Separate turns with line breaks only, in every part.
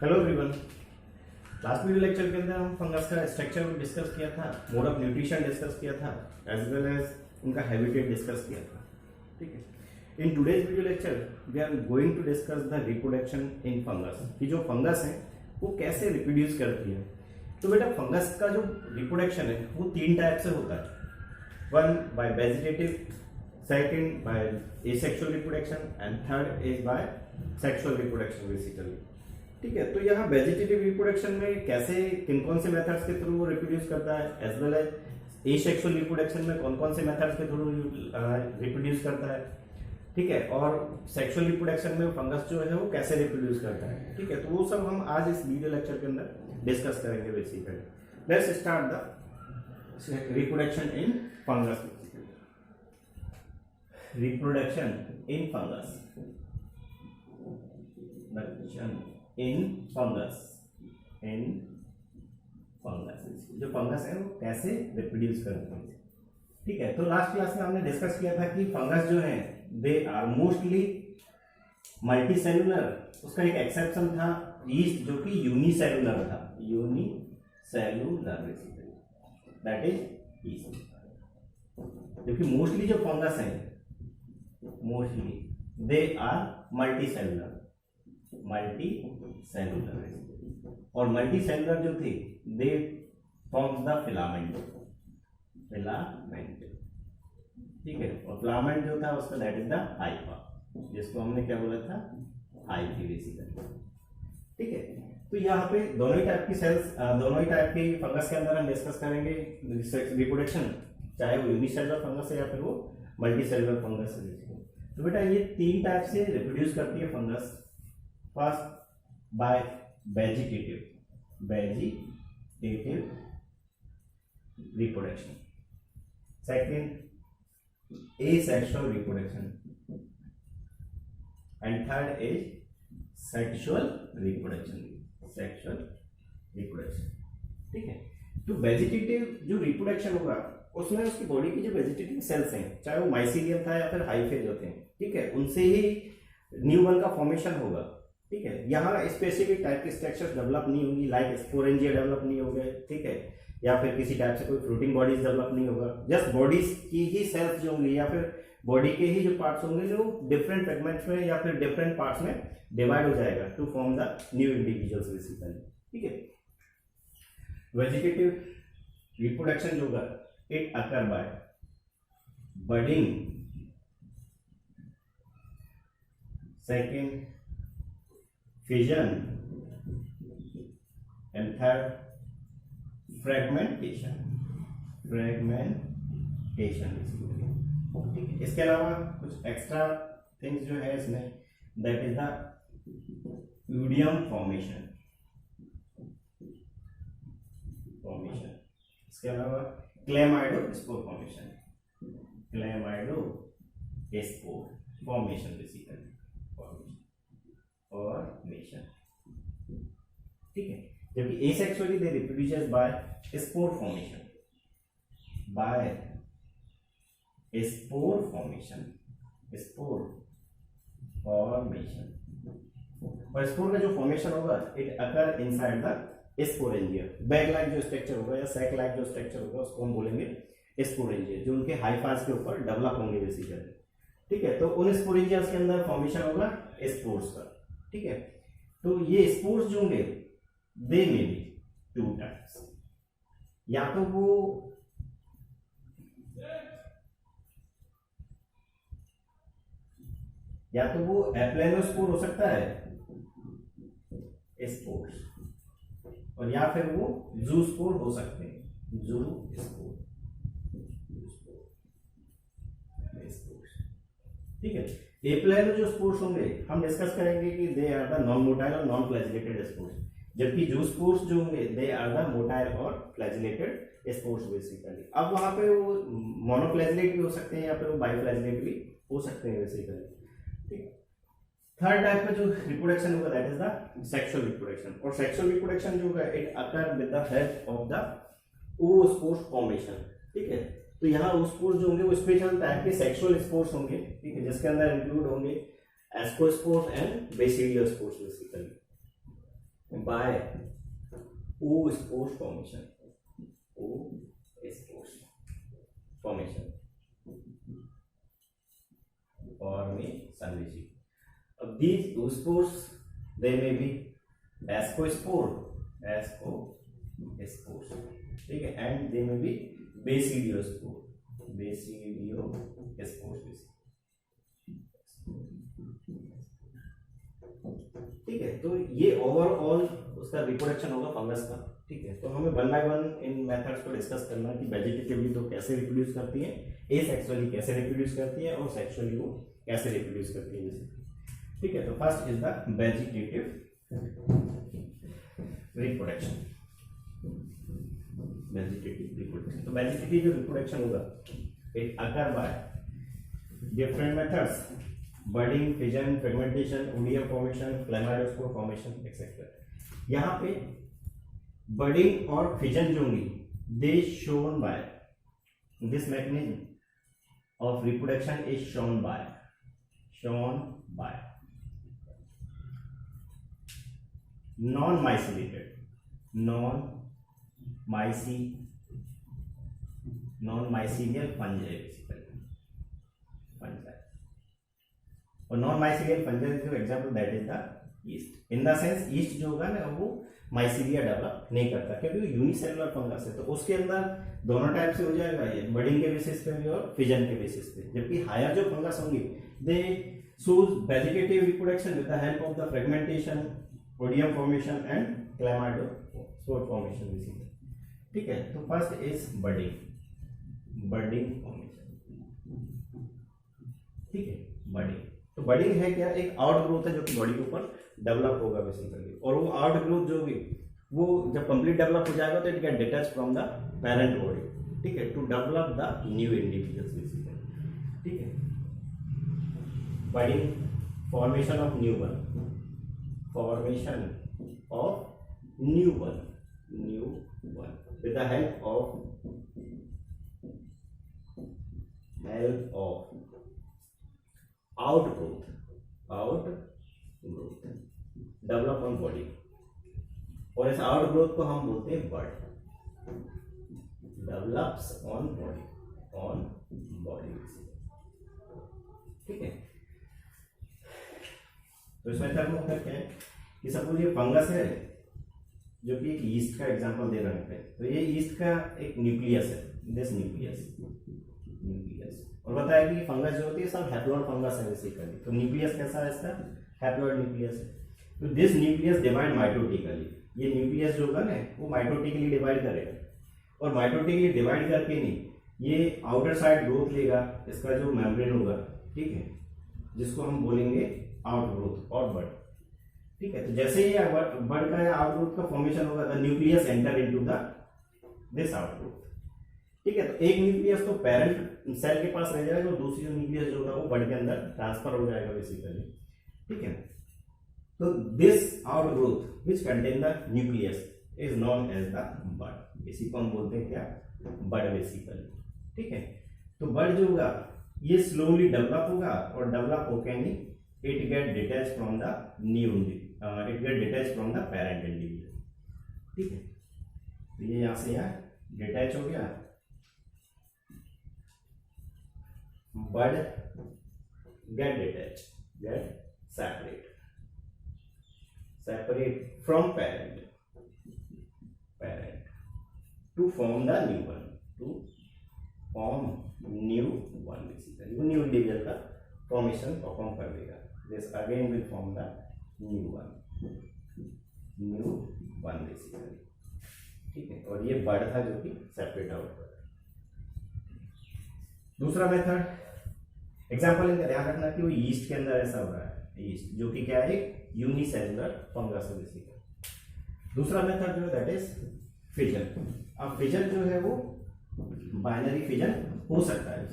Hello everyone. Last video lecture के अंदर हम फंगस का स्ट्रक्चर डिस्कस किया था, मोड ऑफ न्यूट्रिशन डिस्कस किया था, एज वेल एज उनका हैबिटेट डिस्कस किया था। ठीक है, in today's video lecture we are going to discuss the reproduction in fungus कि जो फंगस है वो कैसे रिप्रोड्यूस करती है। तो बेटा फंगस का जो रिप्रोडक्शन है वो तीन टाइप से होता है। One by vegetative, second by asexual reproduction and third is by sexual reproduction basically. ठीक है, तो यहाँ वेजिटेटिव रिप्रोडक्शन में कैसे किन कौन से मेथड्स के थ्रू वो रिप्रोड्यूस करता है, as well as asexual reproduction में कौन कौन से मेथड्स के थ्रू रिप्रोड्यूस करता है। ठीक है, और सेक्सुअल रिप्रोडक्शन में फंगस जो है वो कैसे रिप्रोड्यूस करता है। ठीक है, तो वो सब हम आज इस वीडियो लेक्चर के अंदर डिस्कस करेंगे basically. Let's start the reproduction in fungus. Reproduction in fungus, in fungus जो फंगस है वो कैसे रिप्रोड्यूस करते हैं। ठीक है, तो लास्ट क्लास में हमने डिस्कस किया था कि फंगस जो है दे आर मोस्टली मल्टीसेलुलर। उसका एक एक्सेप्शन था यीस्ट जो कि यूनिसेलुलर था, यूनिसेलुलर दैट इज यीस्ट। क्योंकि मोस्टली जो फंगस है मोस्टली दे आर मल्टीसेलुलर और मल्टीसेलुलर जो थे दे फॉर्म्स द फिलामेंट। ठीक है, और फिलामेंट जो था उसका दैट इज द हाइफा, जिसको हमने क्या बोला था, हाइफी बेसिकली। ठीक है, तो यहाँ पे दोनों ही टाइप की सेल्स, दोनों ही टाइप के फंगस के अंदर हम डिस्कस करेंगे रिप्रोडक्शन, चाहे वो यूनिसेलुलर फंगस है या फिर वो मल्टीसेलुलर फंगस है। तो बेटा ये तीन टाइप से रिप्रोड्यूस करती है fungus. First by vegetative reproduction, second asexual reproduction and third is sexual reproduction। ठीक है, तो वेजिटेटिव जो रिप्रोडक्शन होगा उसमें उसकी बॉडी की जो वेजिटेटिव सेल्स हैं, चाहे वो माइसीलियम था या फिर हाइफेज होते हैं, ठीक है, उनसे ही न्यू वन का फॉर्मेशन होगा। ठीक है, यहाँ स्पेसिफिक टाइप के स्ट्रक्चर्स डेवलप नहीं होंगी, लाइक स्पोरेंजिया डेवलप नहीं होंगे। ठीक है, या फिर किसी टाइप से कोई फ्रूटिंग बॉडीज डेवलप नहीं होगा। जस्ट बॉडीज की ही सेल्स जो होंगी या फिर बॉडी के ही जो पार्ट्स होंगे जो डिफरेंट फ्रेगमेंट्स में या फिर डिफरेंट पार्ट्स में डिवाइड हो जाएगा to form the new individuals basically. ठीक है, वेजिटेटिव रिप्रोडक्शन जो होगा it occur by budding, second fission and third fragmentation. ठीक है, इसके अलावा कुछ एक्स्ट्रा थिंग्स जो है इसमें, दैट इज द यूडियम फॉर्मेशन। इसके अलावा क्लेमाइडोस्पोर फॉर्मेशन बेसिकली फॉर्मेशन। ठीक है, जबकि asexually they reproduces by spore formation, और स्पोर का जो फॉर्मेशन होगा it occur inside the sporangia. Bag like जो स्ट्रक्चर होगा या सैक लाइक जो स्ट्रक्चर होगा उसको हम बोलेंगे स्पोरेंजिया, जो उनके हाइफाज के ऊपर डेवलप होंगे बेसिकली। ठीक है, तो उन स्पोरेंजियास के अंदर फॉर्मेशन होगा स्पोर्स का। ठीक है, तो ये स्पोर्स जो होंगे दे मे बी टू टाइप्स, या तो वो एप्लेनोस्पोर हो सकता है स्पोर्स, और या फिर वो जूस्पोर हो सकते हैं, जूस्पोर। ठीक है, एप्लेनो जो स्पोर्स होंगे हम डिस्कस करेंगे कि they are the non motile और नॉन फ्लैजिलेटेड स्पोर्स, जबकि जूस्पोर्स जो होंगे दे आर द मोटाइल और फ्लैजिलेटेड स्पोर्स बेसिकली। अब वहां पे वो मोनोफ्लैजिलेट भी हो सकते हैं या फिर वो बाइफ्लैजिलेट भी हो सकते हैं बेसिकली। ठीक, थर्ड टाइप का जो रिप्रोडक्शन होगा that is the sexual reproduction, और सेक्सुअल रिप्रोडक्शन जो होगा it occur with the help of the oospore formation. ठीक है, तो यहाँ oospore जो होंगे वो स्पेशल टाइप के सेक्सुअल स्पोर्स होंगे। ठीक है, जिसके अंदर इंक्लूड होंगे ascospores and basidiospores basically. by oospore formation. oospore formation formation. Of these oospores, they may be ascospore, ठीक है, and they may be basidiospore, ठीक है। तो ये ओवरऑल उसका रिप्रोडक्शन होगा फंगस का, ठीक है। तो हमें one by one in methods को डिस्कस करना है कि वेजिटेटिवली तो कैसे रिप्रोड्यूस करती है, एसेक्सुअली कैसे रिप्रोड्यूस करती है, और सेक्सुअली वो कैसे रिप्रोड्यूस करती है, जैसे, ठीक है। तो first is the vegetative reproduction. तो वेजिटेटिव जो रिप्रोडक्शन होगा, it occur by different methods, budding, fission, fragmentation, oidium formation, chlamydospore formation etcetera. यहाँ पे बडिंग और फिजन जो होंगी, they shown by this mechanism of reproduction is shown by non-myceliated non-mycelial fungi basically, और non-mycelial fungi जो example that is the yeast, in the sense yeast जो होगा ना वो माइसीलिया डेवलप नहीं करता, क्योंकि वो यूनिसेलुलर फंगस है। तो उसके अंदर दोनों टाइप से हो जाएगा, ये बडिंग के बेसिस पे भी और फिजन के बेसिस पे। जबकि हायर जो फंगस होंगी, they shows vegetative reproduction with the help of the fragmentation, oidium formation and chlamydospore formation basically, ठीक है। तो फर्स्ट इज बडिंग फॉर्मेशन, ठीक है। बडिंग, तो बडिंग है क्या, एक आउट ग्रोथ है जो कि बॉडी के ऊपर डेवलप होगा बेसिकली, और वो आउट ग्रोथ जो भी वो जब कंप्लीट डेवलप हो जाएगा तो it get detach from the parent body, ठीक है, to develop the new individuals basically, ठीक है। Budding, formation of new one with the help of outgrowth develop on body, और इस आउटग्रोथ को हम बोलते हैं बड, डेवलप्स ऑन बॉडी, ठीक है। तो इस मेथड में होता क्या है कि सपोज ये फंगस है जो कि एक यीस्ट का एग्जांपल दे रहे हैं, तो ये यीस्ट का एक न्यूक्लियस है, दिस न्यूक्लियस, और बताया कि फंगस जो होती है सब हैप्लॉइड फंगस है बेसिकली। तो न्यूक्लियस कैसा है इसका, हैप्लॉइड न्यूक्लियस है। तो दिस न्यूक्लियस डिवाइड माइटोटिकली, ये न्यूक्लियस जो होगा ना वो माइटोटिकली डिवाइड करेगा, और माइटोटिकली डिवाइड करके नहीं, ये आउटर साइड ग्रोथ लेगा, इसका जो मेम्ब्रेन होगा, ठीक है, जिसको हम बोलेंगे आउटग्रोथ और बड, ठीक है। तो जैसे ही बड का या आउटग्रोथ का फॉर्मेशन होगा, the nucleus enter into the this outgrowth, ठीक है। तो एक न्यूक्लियस तो पेरेंट सेल के पास रह जाएगा, और दूसरी जो न्यूक्लियस जो होगा वो बड के अंदर ट्रांसफर हो जाएगा बेसिकली, ठीक है। तो this outgrowth which contain the nucleus is known as the bud, इसी को हम बोलते हैं क्या, बड बेसिकली, ठीक है। तो बड जो होगा ये स्लोली डेवलप होगा, और डेवलप होके नहीं, it get detached from the parent individual, ठीक है। तो ये यहां से यहाँ डिटैच हो गया, बड get detached, get separate from parent to form the new one, basically वो न्यू इंडिविजुअल का फॉर्मेशन परफॉर्म कर देगा। This again will form the new one basically, ठीक है। और ये बड था जो कि सेपरेट आउट कर। दूसरा मेथड, एग्जांपल इनका ध्यान रखना कि वो यीस्ट के अंदर ऐसा हो रहा है, यीस्ट जो कि क्या है, यूनिसेलुलर फंगस है बेसिकली। दूसरा मेथड जो है दैट इज फिजन। अब फिजन जो है वो बाइनरी फिजन हो सकता है,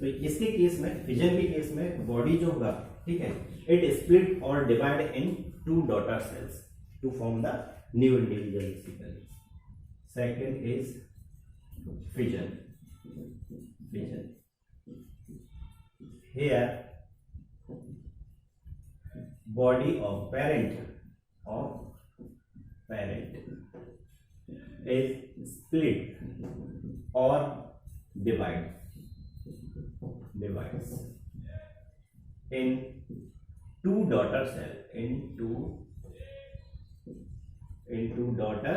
तो इसके केस में, फिजन के केस में बॉडी जो होगा, ठीक है, इट स्प्लिट और divide in 2 daughter cells to form the new individual basically. Second is fission. Here body of parent is split or divides in two daughter cell into daughter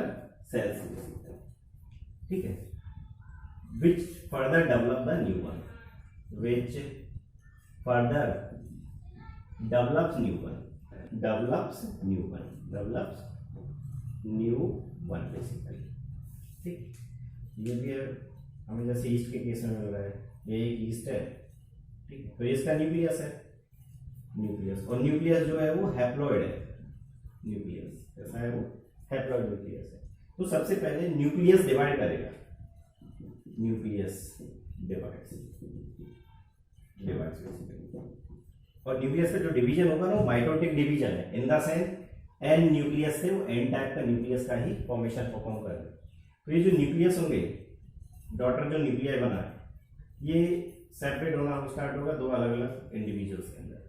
cells, ठीक है, which further develop the new one, which further develops new one basically, ठीक। ये भी हमें जैसे east के केस में मिल रहा है, ये एक ईस्ट है, ठीक, तो इसका न्यूक्लियस है, और न्यूक्लियस जो है वो हैप्लॉइड है, न्यूक्लियस कैसा है, वो हैप्लॉइड न्यूक्लियस है। तो सबसे पहले न्यूक्लियस डिवाइड करेगा, न्यूक्लियस डिवाइड्स और न्यूक्लियस का जो डिवीजन होगा ना वो माइटोटिक डिवीजन है, इन द सेंस एन न्यूक्लियस से वो एन टाइप का न्यूक्लियस का ही फॉर्मेशन परफॉर्म करेगा। तो ये जो न्यूक्लियस होंगे, डॉटर जो न्यूक्लियाई बना है, ये सेपरेट होना स्टार्ट होगा दो अलग अलग इंडिविजुअल्स के अंदर,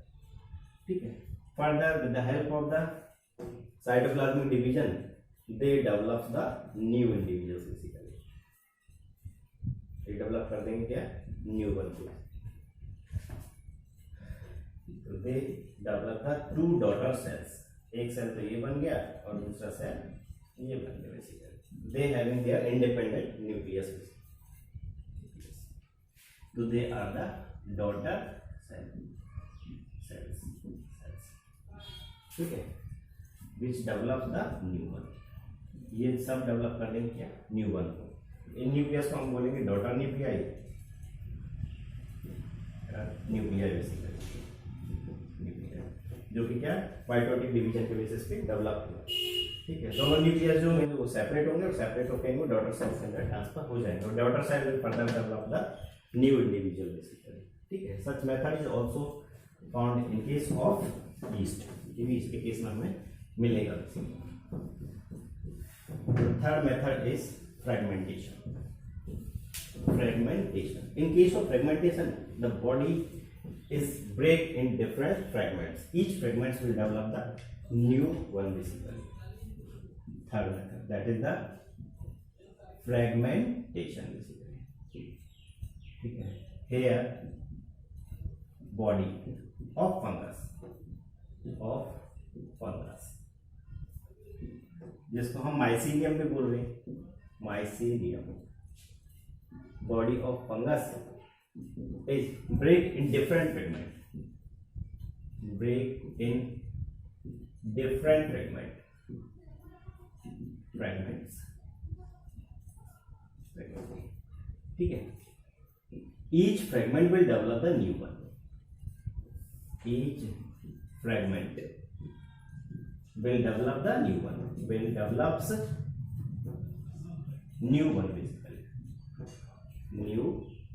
ठीक है। Further with the help of the cytoplasmic division they develop the new individuals, basically ये डेवलप कर देंगे क्या, न्यू वन को। तो दे develop the two daughter cells, एक सेल तो ये बन गया और दूसरा सेल ये बन गया, basically they having their independent nucleus, तो they are the daughter cells, ठीक है, which develop the new one. ये सब डेवलप कर देंगे क्या, न्यू वन को। इन न्यूक्लियस को हम बोलेंगे डॉटर न्यूक्लियाई, बेसिकली जो कि क्या माइटोटिक डिवीजन के बेसिस पे डेवलप हुआ, ठीक है। दोनों न्यूक्लियस जो होंगे वो सेपरेट होंगे और सेपरेट होकर वो डॉटर सेल्स के अंदर ट्रांसफर हो जाएंगे और daughter cell will further develop the new individual, basically, ठीक है। Such method is also found in case of yeast, ये भी इसके केस में हमें मिलेगा। Third method is fragmentation. In case of fragmentation, the body is break in different fragments. Each fragments will develop the new one, basically. Third method, that is the fragmentation, basically. Okay. Here, body of fungus, जिसको हम mycelium भी बोल रहे हैं, mycelium, body of fungus is break in different fragments, ठीक है। Each fragment will develop the new one. Each fragment will develop the new one. Will develops new one, basically. New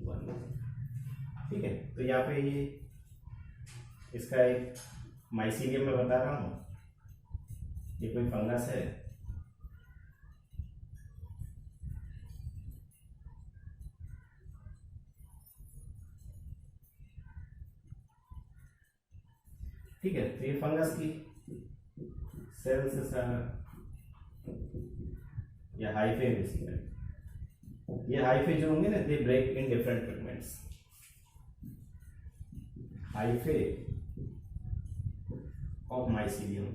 one. ठीक है। तो यहाँ पे ये इसका एक माइसीलियम में बता रहा हूँ, ये कोई फंगस है, ठीक है। तो ये फंगस की सेल्स या हाइफे, बेसिकली ये हाइफे जो होंगे ना, they break in different fragments. Hyphae of mycelium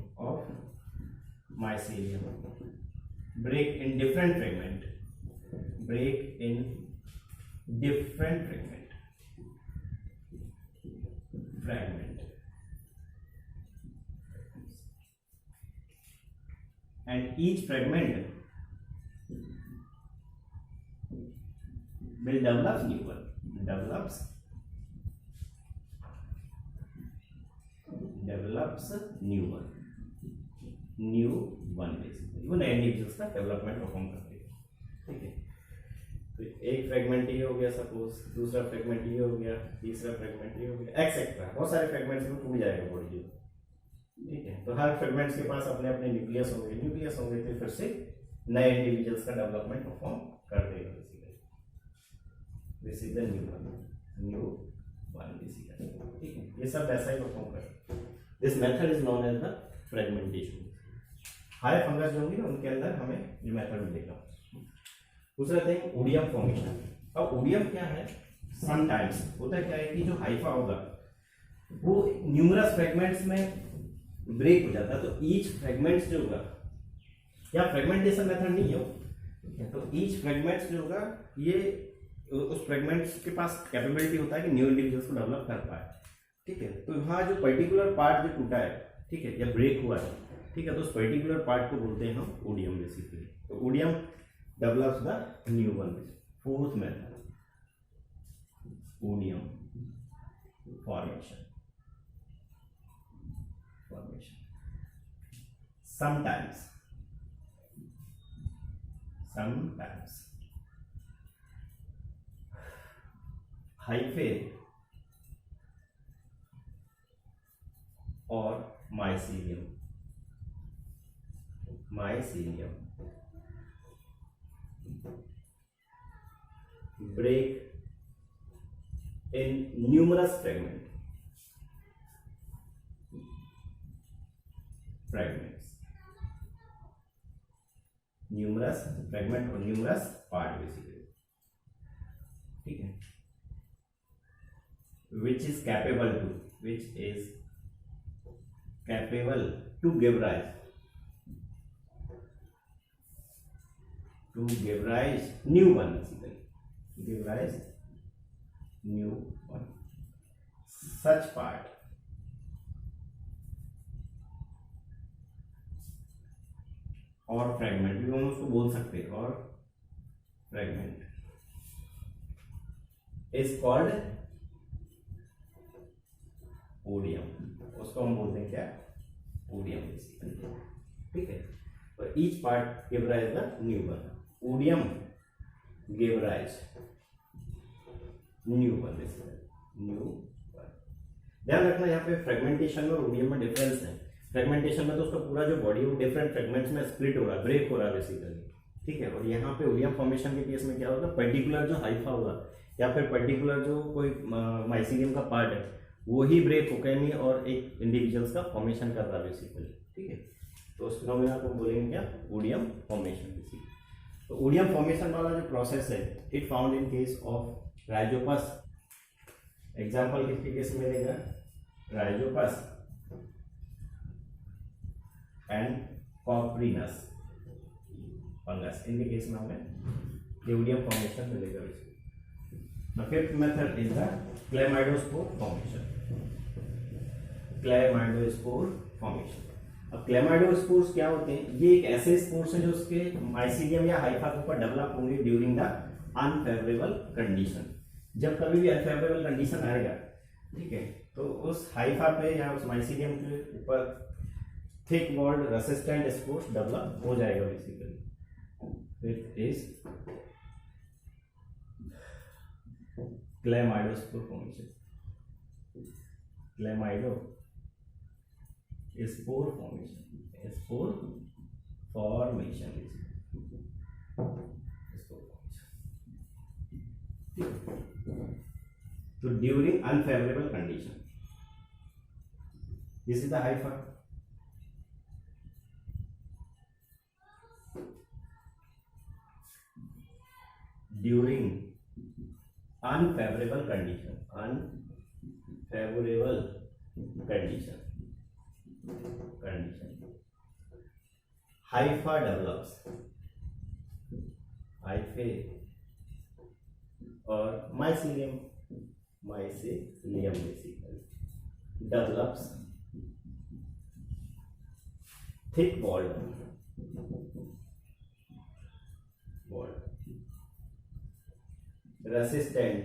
break in different fragment, and each fragment will develop new one, develops new one, basically वो नए इंडिविजुअल्स का डेवलपमेंट परफॉर्म करते हैं, ठीक है। तो एक फ्रेगमेंट ये हो गया सपोज, दूसरा फ्रेगमेंट ये हो गया, तीसरा फ्रेगमेंट ये हो गया, एक्सेट्रा बहुत सारे फ्रेगमेंट्स में टूट जाएगा बॉडी, ठीक है। तो हर फ्रेगमेंट्स के पास अपने अपने न्यूक्लियस होंगे तो फिर से नए इंडिविजुअल्स का डेवलपमेंट परफॉर्म कर देगा, basically this is the new one, basically, ठीक है। ये सब ऐसा ही परफॉर्म कर this method is known as the fragmentation. High fungus जो होंगी ना उनके अंदर हमें ये मेथड मिलेगा। दूसरा थिंग ओडियम फॉर्मेशन। अब ओडियम क्या है, समटाइम्स होता है क्या है कि जो हाइफा होगा वो न्यूमरस फ्रेगमेंट्स में ब्रेक हो जाता है, तो ईच फ्रेगमेंट्स जो होगा, या फ्रेगमेंटेशन मेथड नहीं है वो, तो ईच फ्रेगमेंट्स जो होगा ये उस फ्रेगमेंट्स के पास कैपेबिलिटी होता है कि न्यू इंडिविजुअल्स को डेवलप कर पाए, ठीक है। तो यहाँ जो पर्टिकुलर पार्ट जो टूटा है, ठीक है, या ब्रेक हुआ है, ठीक है, तो उस पर्टिकुलर पार्ट को बोलते हैं हम ओडियम बेसिकली। तो oidium develops the new one. Fourth method oidium formation. Sometimes hyphae or mycelium break in numerous fragments numerous fragment और numerous part basically, ठीक है, which is capable to give rise new one basically, give rise new one, such part और fragment भी हम उसको बोल सकते हैं, और फ्रेगमेंट इज कॉल्ड ओडियम, उसको हम बोलते हैं क्या, ओडियम बेसिकली, ठीक है। और each part give rise the new one, oidium give rise new one basically, new one. ध्यान रखना यहाँ पे फ्रेगमेंटेशन और ओडियम में डिफरेंस है। फ्रेगमेंटेशन में तो उसका पूरा जो बॉडी है वो डिफरेंट फ्रेगमेंट्स में स्प्लिट हो रहा है, ब्रेक हो रहा है बेसिकली, ठीक है। और यहाँ पे ओडियम फॉर्मेशन के केस में क्या होगा, पर्टिकुलर जो हाइफा होगा या फिर पर्टिकुलर जो कोई माइसीलियम का पार्ट है वो ही ब्रेक होकर नहीं और एक इंडिविजुअल्स का फॉर्मेशन कर रहा है बेसिकली, ठीक है। तो उस फिनोमेना को बोलेंगे क्या, ओडियम फॉर्मेशन बेसिकली। तो ओडियम फॉर्मेशन वाला जो प्रोसेस है it found in case of Rhizopus. Example किसके केस में मिलेगा, राइजोपस एंड कॉप्रिनस फंगस, इनके केस में हमें ओडियम फॉर्मेशन मिलेगा। The fifth method is the Chlamydospore formation. Chlamydospore formation. अब क्लेमाइडोस्पोर्स क्या होते हैं, ये एक ऐसे स्पोर्स हैं जो उसके माइसीलियम या हाइफा के ऊपर डेवलप होंगे ड्यूरिंग द अनफेवरेबल कंडीशन। जब कभी भी अनफेवरेबल कंडीशन आएगा, ठीक है, तो उस हाइफा पे या उस माइसीलियम के ऊपर thick walled resistant spores develop हो जाएगा basically. It is Chlamydospore formation. Chlamydospore formation. Spore formation. So during unfavorable condition, this is the hypha. During unfavorable condition, hypha develops, hyphae or mycelium basically develops thick walled resistant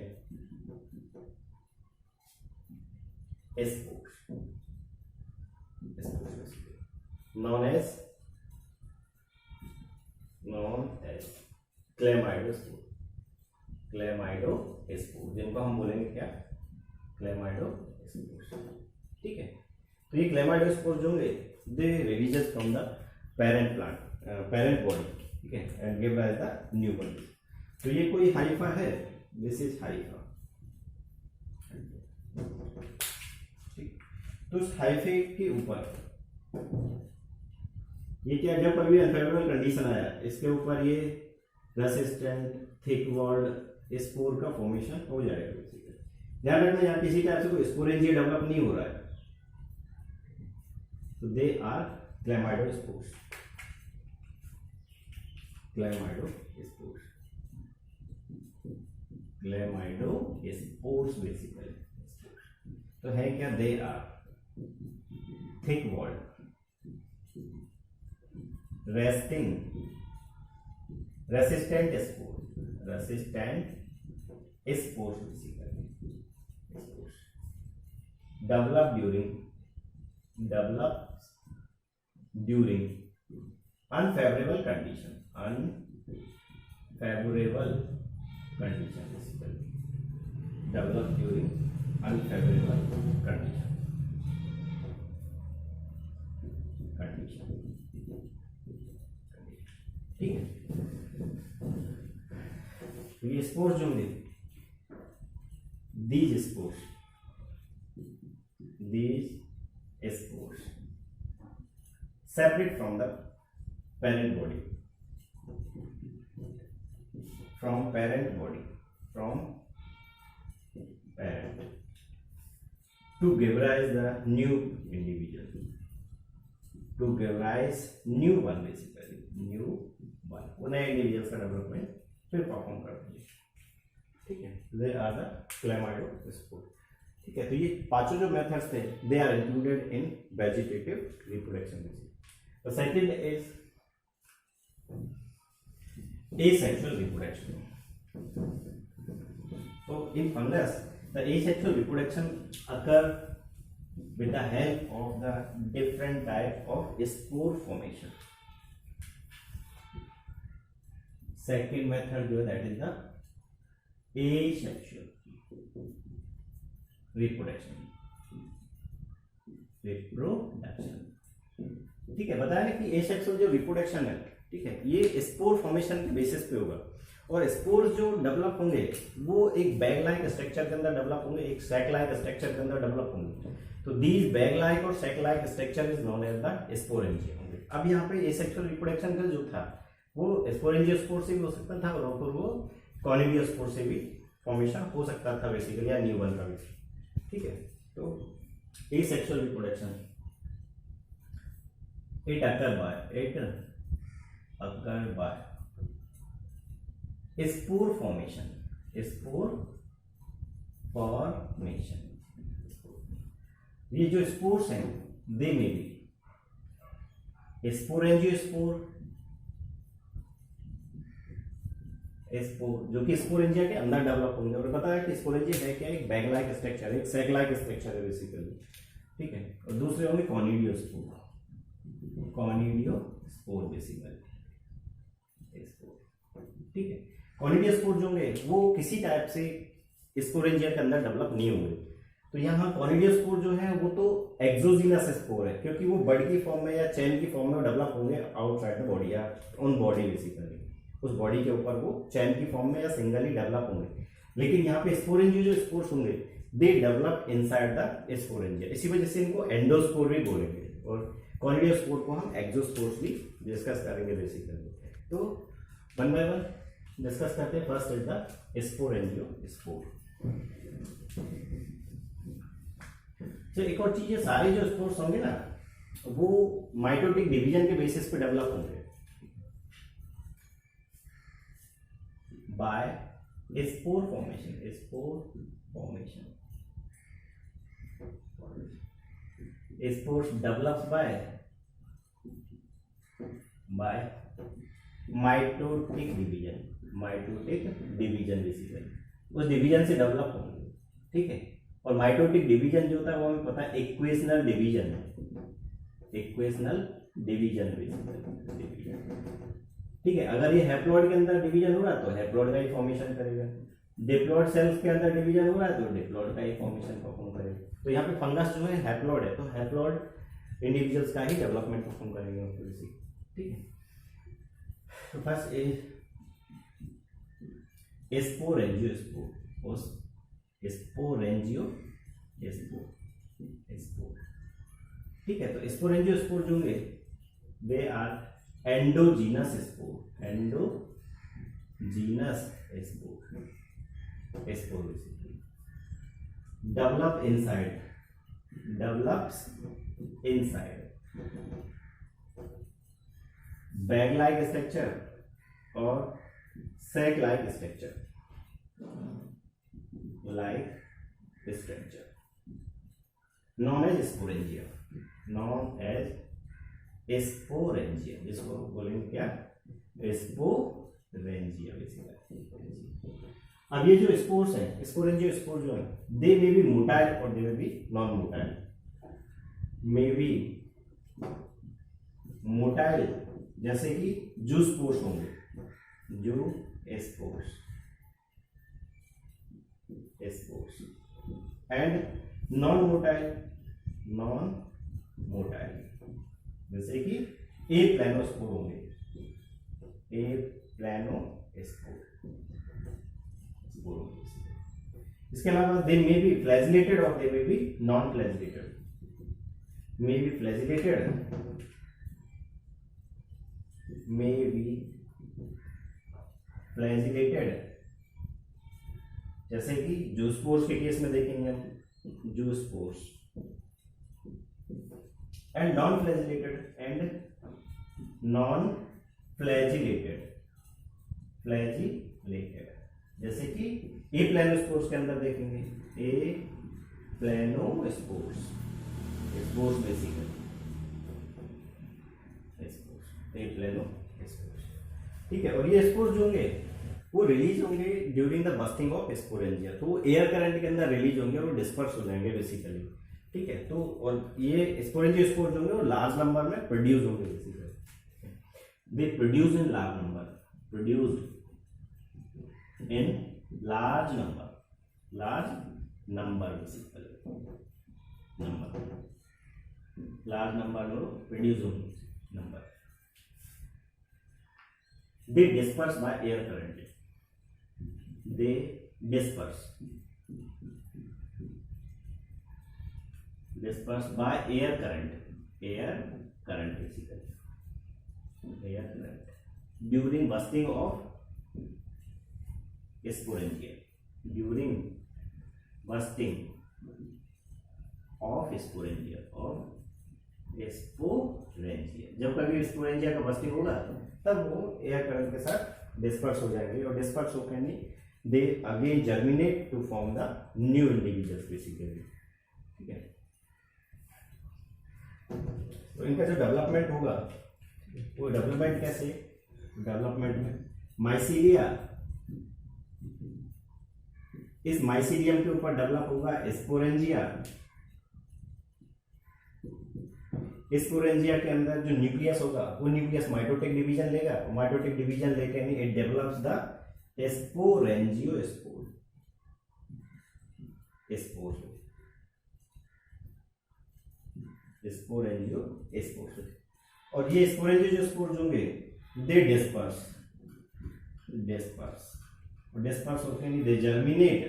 spores known as chlamydospore, जिनको हम बोलेंगे क्या, chlamydospore, ठीक है। तो ये chlamydospore जो होंगे they releases from the parent body, ठीक है, and give rise the new body. तो ये कोई हाइफा है, दिस इज हाइफा, ठीक। तो उस हाइफे के ऊपर ये क्या, जब कभी अनफेवरेबल कंडीशन आया इसके ऊपर ये रेसिस्टेंट थिक वॉल्ड स्पोर का फॉर्मेशन हो जाएगा। ध्यान रखना यहाँ किसी टाइप से कोई स्पोरेंजिया डेवलप नहीं हो रहा है, तो they are chlamydospores. Chlamydospores basically तो है क्या, they are thick walled resistant spores basically develop during unfavorable condition basically develop during unfavorable condition ठीक है। तो ये स्पोर्स जो होंगे, these spores separate from the parent body to give rise the new individual, to give rise new one basically, वो नए individuals का development फिर परफॉर्म करते हैं। ठीक है, दे आर द क्लेमाइडोस्पोर। ठीक है, तो ये पांचों जो मेथड्स थे they are included in vegetative reproduction. The second is asexual reproduction. So in fungus, the asexual reproduction occur with the help of the different type of spore formation. Second method जो है that is the asexual reproduction. ठीक है, बताया ना कि asexual जो reproduction है, ठीक है, ये स्पोर फॉर्मेशन के बेसिस पे होगा और स्पोर जो डेवलप होंगे वो एक बैग लाइक स्ट्रक्चर के अंदर डेवलप होंगे, एक सैक लाइक स्ट्रक्चर के अंदर डेवलप होंगे। तो दीज बैग लाइक और sac like structure is known as the sporangia होंगे। अब यहाँ पे एसेक्सुअल रिप्रोडक्शन का जो था वो स्पोरेंजियोस्पोर से भी हो सकता था और फिर वो कॉनिडियोस्पोर से भी फॉर्मेशन हो सकता था बेसिकली, या न्यू वन का भी। ठीक है, तो asexual reproduction it occur by spore formation ये जो स्पोर्स हैं दे में भी स्पोरेंजियोस्पोर जो कि स्पोरेंजिया के अंदर डेवलप होंगे। और पता है कि स्पोरेंजिया है क्या, एक बैग लाइक स्ट्रक्चर, एक सैक लाइक स्ट्रक्चर है बेसिकली। ठीक है, और दूसरे होंगे कॉनिडियोस्पोर बेसिकली। ठीक है, कॉनिडियोस्पोर जो होंगे वो किसी टाइप से स्पोरेंजिया के अंदर डेवलप नहीं होंगे। तो यहाँ कॉनिडियोस्पोर जो है वो तो एक्सोजीनस स्पोर है, क्योंकि वो बर्ड की फॉर्म में या चैन की फॉर्म में डेवलप होंगे आउटसाइड द बॉडी या ऑन बॉडी बेसिकली, उस बॉडी के ऊपर वो चैन की फॉर्म में या सिंगली डेवलप होंगे। लेकिन यहाँ पे स्पोरेंजिया जो स्पोर्स होंगे they develop inside the sporangia, इसी वजह से इनको एंडोस्पोर भी बोलेंगे और कॉनिडियोस्पोर को हम एक्सोस्पोर्स भी डिस्कस करेंगे बेसिकली। तो वन बाय वन डिस्कस करते हैं। First is the sporangiospore. तो एक और चीज है, सारे जो स्पोर्स होंगे ना वो माइटोटिक डिवीजन के बेसिस पे डेवलप होंगे by spore formation. Spores develops by mitotic division basically, उस डिवीजन से डेवलप होंगे। ठीक है, और माइटोटिक डिवीजन जो होता है वो हमें पता है इक्वेशनल डिवीजन बेसिकली। ठीक है, अगर ये हैप्लॉइड के अंदर डिवीजन हो रहा है तो हैप्लॉइड का ही फॉर्मेशन करेगा, डिप्लॉइड सेल्स के अंदर डिवीजन हो रहा है तो डिप्लॉइड का ही फॉर्मेशन परफॉर्म करेगा। तो यहाँ पे फंगस जो है हैप्लॉइड है तो हैप्लॉइड इंडिविजुअल्स का ही डेवलपमेंट परफॉर्म करेंगे। ठीक है, तो फर्स्ट स्पोरेंजियोस्पोर। ठीक है, तो स्पोरेंजियोस्पोर जो होंगे they are endogenous spore, endogenous spore, spore develop inside, develops inside bag like structure और sac like structure, like structure known as sporangia, known as sporangia, जिसको बोलेंगे क्या, sporangia बेसिकली। अब ये जो स्पोर्स है, स्पोरेंजियो स्पोर जो है, दे may be motile or they may be non motile, may be motile जैसे कि जू स्पोर्स होंगे, zoospores, spores, and non motile, non motile जैसे कि ए प्लानोस्पोर होंगे, ए प्लानोस्पोर। इसके अलावा दे may be flagellated or they may be non flagellated, may be flagellated, may be flagellated जैसे कि जूस्पोर्स के केस में देखेंगे हम, zoospores, and non flagellated, and non flagellated, flagellated जैसे कि ए प्लानोस्पोर्स के अंदर देखेंगे, aplanospores, spores basically, spores, aplanospores, ठीक है। और ये स्पोर्स जो होंगे वो रिलीज होंगे during the bursting of sporangia, तो एयर करंट के अंदर रिलीज होंगे और डिस्पर्स हो जाएंगे बेसिकली, ठीक है। तो और ये स्पोरेंजियोस्पोर जो होंगे वो लार्ज नंबर में प्रोड्यूस होंगे basically, they produce in large number, produced in large number, large number basically, number, large number में प्रोड्यूस होंगे number, they disperse by air current, they disperse by air current, air current basically, air current during bursting of sporangia, during bursting of sporangia, जब कभी sporangia का bursting होगा तब वो air current के साथ डिस्पर्स हो जाएंगे, और डिस्पर्स होकर नहीं they again germinate to form the new individuals basically, ठीक है। तो इनका जो डेवलपमेंट होगा वो डेवलपमेंट कैसे, डेवलपमेंट में माइसीलिया, इस माइसीलियम के ऊपर डेवलप होगा स्पोरेंजिया, स्पोरेंजिया के अंदर जो न्यूक्लियस होगा वो न्यूक्लियस माइटोटिक डिवीजन लेगा, माइटोटिक डिवीजन लेके it develops the sporangiospore, spore, sporangiospore, और ये स्पोरेंजियोस्पोर जो होंगे दे डिस्पर्स, डिस्पर्स, और डिस्पर्स होते हैं दे जर्मिनेट,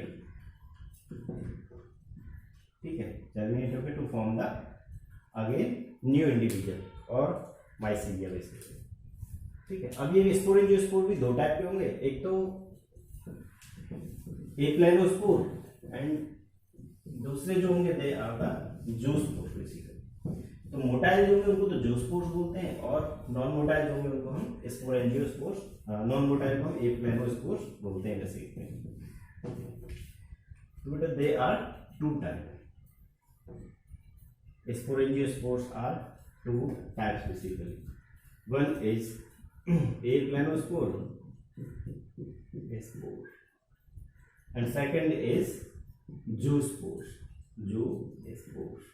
ठीक है, जर्मिनेट होकर to form the again new individual और माइसीलिया बेसिकली, ठीक है। अब ये स्पोरेंजियोस्पोर भी दो टाइप के होंगे, एक तो ए प्लानोस्पोर एंड दूसरे जो होंगे they are the zoospore basically. तो मोटाइल जो होंगे उनको तो जूस्पोर्स बोलते हैं, और नॉन मोटाइल जो होंगे उनको हम स्पोरेंजियोस्पोर्स, नॉन मोटाइल को हम ए प्लानोस्पोर्स बोलते हैं बेसिकली। तो they are two type, sporangiospours are two types basically. One is a planospore, spore, and second is zoospores, zoospores,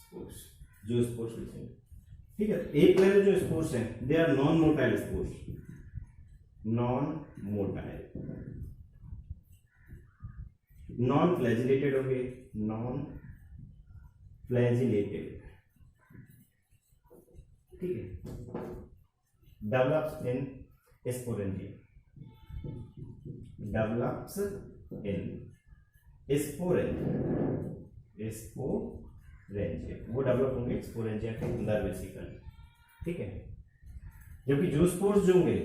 spores, zoospores basically. ठीक है। एक प्लानो जो स्पोर्स हैं they are non motile spores, non motile, non flagellated होंगे, non flagellated, ठीक है। Develops in sporangia, develops in sporangia, rangia, वो develop होंगे स्पोरेंजिया के अंदर बेसिकली, ठीक है। जबकि जो स्पोर्स जो होंगे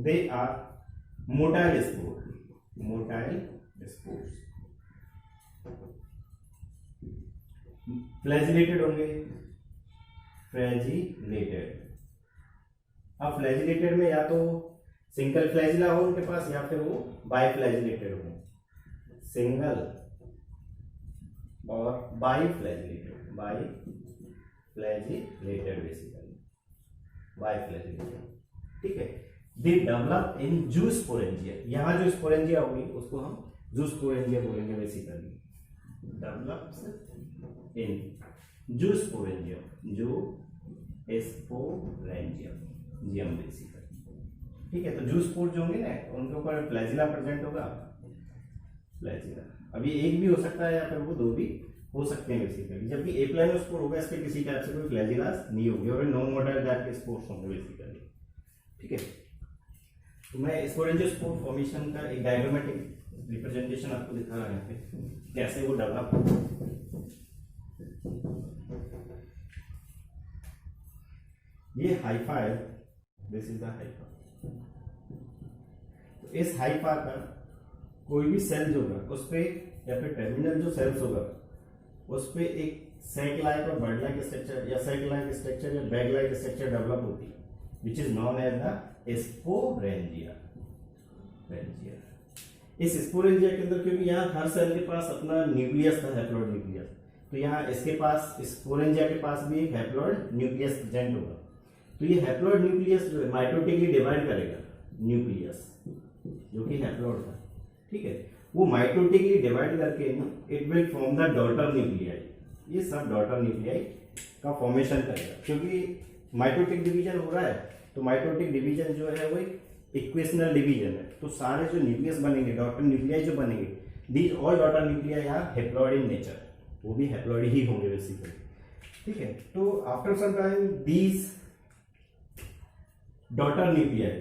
they are motile spore, motile spores, flagellated होंगे, फ्लैजिलेटेड। अब फ्लैजिलेटेड में या तो सिंगल फ्लैजिला हो उनके पास या फिर वो बाइफ्लैजिलेटेड हो, सिंगल और बाइफ्लैजिलेटेड, बाइफ्लैजिलेटेड बेसिकली, बाइफ्लैजिलेटेड, ठीक है। दे डेवलप इन जूस्पोरेंजिया, यहाँ जो स्पोरेंजिया होगी उसको हम जूस्पोरेंजिया बोलेंगे बेसिकली, डेवलप्स इन जूस्पोरेंजिया, जो एस्पोरेंजिया जियम बेसिकली, ठीक है। तो जूस्पोर जो होंगे ना उनके ऊपर फ्लैजिला प्रेजेंट होगा, फ्लैजिला अभी एक भी हो सकता है या फिर वो दो भी हो सकते हैं बेसिकली। जबकि एप्लानोस्पोर होगा इसके किसी टाइप से कोई फ्लैजिलास नहीं होगी और नॉन मोटाइल टाइप के स्पोर्स होंगे बेसिकली, ठीक है। तो मैं स्पोरेंजियोस्पोर फॉर्मेशन का एक डायग्रामेटिक रिप्रेजेंटेशन आपको दिखा रहा है कैसे वो डेवलप होगा। ये हाइफा है, दिस इज द हाइफा। तो इस हाइफा का कोई भी सेल जो होगा उस पे या फिर टर्मिनल जो सेल्स होगा उस पे एक सैक लाइक और बर्ड लाइक स्ट्रक्चर या सैक लाइक स्ट्रक्चर या बैग लाइक स्ट्रक्चर डेवलप होती है which is known as the sporangia. इस स्पोरेंजिया के अंदर क्योंकि यहाँ हर सेल के पास अपना न्यूक्लियस था, हैप्लॉइड न्यूक्लियस, तो यहाँ इसके पास स्पोरेंजिया के पास भी एक हैप्लॉइड न्यूक्लियस प्रेजेंट होगा। तो ये हैप्लॉइड न्यूक्लियस जो है माइटोटिकली डिवाइड करेगा न्यूक्लियस जो कि हैप्लॉइड था, ठीक है। वो माइटोटिकली डिवाइड करके it will form the daughter nuclei, ये सब डॉटर न्यूक्लियाई का फॉर्मेशन करेगा। क्योंकि माइटोटिक डिवीजन हो रहा है तो माइटोटिक डिवीजन जो है वो इक्वेशनल डिवीजन है, तो सारे जो न्यूक्लियस बनेंगे डॉटर न्यूक्लियाई जो बनेंगे these all daughter nuclei are haploid in nature, वो भी हैप्लॉइड ही होंगे बेसिकली, ठीक है। तो after some time these daughter nuclei,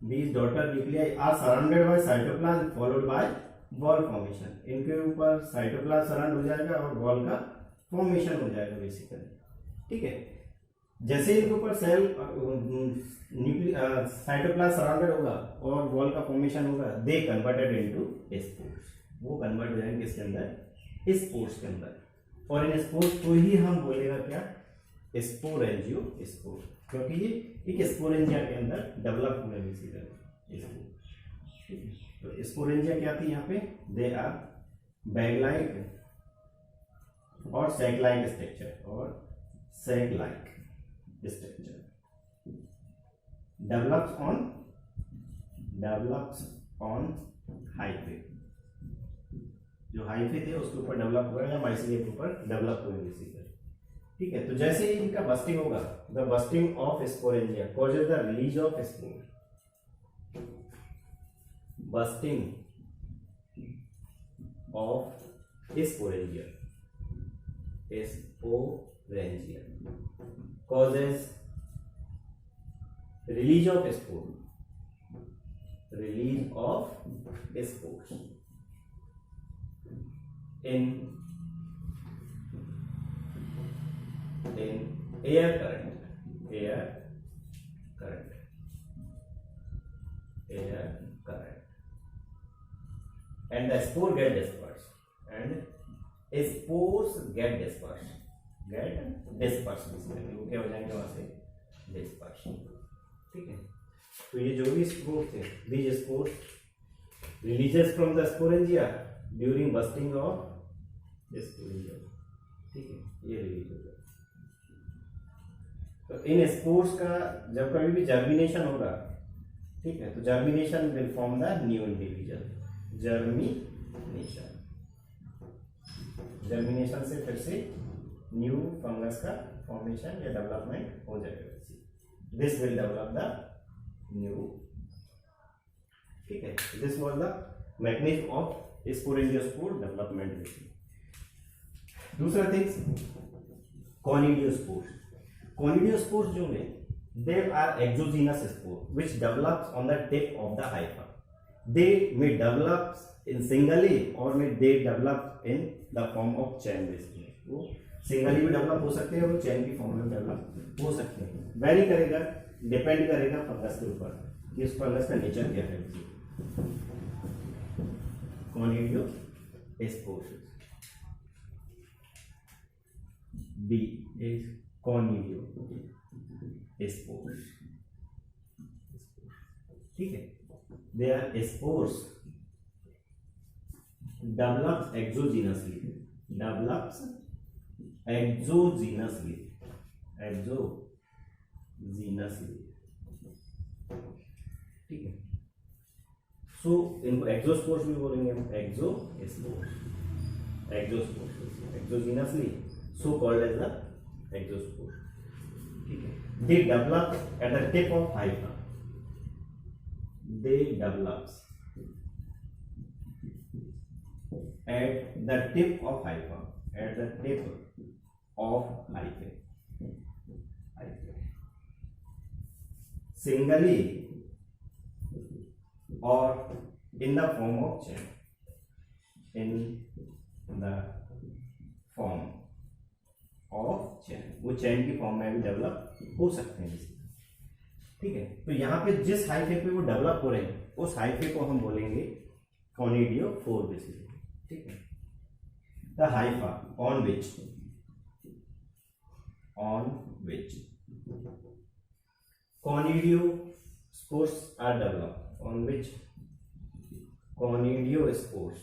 these daughter nuclei are surrounded by cytoplasm followed by wall formation, इनके ऊपर साइटोप्लाज्म सराउंड हो जाएगा और वॉल का फॉर्मेशन हो जाएगा बेसिकली, ठीक है। जैसे इनके ऊपर सेल साइटोप्लाज्म सराउंडेड होगा और वॉल का फॉर्मेशन होगा, दे कन्वर्टेड इनटू स्पोर्स, वो कन्वर्ट हो जाएंगे किसके अंदर, स्पोर्स के अंदर। और इन स्पोर्स को ही हम बोलेगा क्या, स्पोरेंजियोस्पोर, क्योंकि ये एक स्पोरेंजिया के अंदर डेवलप हुए बेसिकली। तो स्पोरेंजिया क्या थी यहाँ पे, दे आर बैग लाइक और सैक लाइक स्ट्रक्चर, और sac like structure develops on hyphae, जो हाइफे थे उसके ऊपर डेवलप हुआ या माइसीलिया के ऊपर डेवलप हुए बेसिकली, ठीक है। तो जैसे ही इनका बस्टिंग होगा, the bursting of sporangia causes the release of spore, bursting of sporangia causes release of spores in air current and the spore get dispersed basically वो क्या हो जाएंगे वहां से डिस्पर्स, ठीक है। तो ये जो भी स्पोर थे these spores releases from the sporangia during busting of sporangia, ठीक है, ये रिलीज हो जाएगा। तो इन स्पोर्स का जब कभी भी जर्मिनेशन होगा, ठीक है, तो germination will form the new individual, germination से फिर से न्यू फंगस का फॉर्मेशन या डेवलपमेंट हो जाएगा, this will develop the new, ठीक है। This was the mechanism of sporangiospore development. दूसरा थिंग्स कॉनिडियोस्पोर्स जो है they are exogenous spore which develops on the tip of the hypha. They may develop in singly or may they develop in the form of chain basically, वो singly भी develop हो सकते हैं और चैन की form में डेवलप हो सकते हैं। वेरी करेगा, डिपेंड करेगा फंगस के ऊपर कि इस फंगस का नेचर क्या है। Conidiospores, B is conidiospores, ठीक है। They are spores develops exogenously, develops exogenously, exogenously, ठीक है। सो इनको एक्सोस्पोर्स भी बोलेंगे हम, exospores, exogenously so called as the exospores, ठीक है। They develop at the tip of hypha, they develops at the tip of hypha, at the tip of hypha, singly or in the form of chain, in the form of chain, वो चैन की form में भी develop हो सकते हैं, ठीक है। तो यहाँ पे जिस हाइफे पे वो डेवलप हो रहे हैं उस हाइफे को हम बोलेंगे कॉनिडियोफोर बेसिकली, ठीक है। The hypha on which conidiospores are developed, on which conidiospores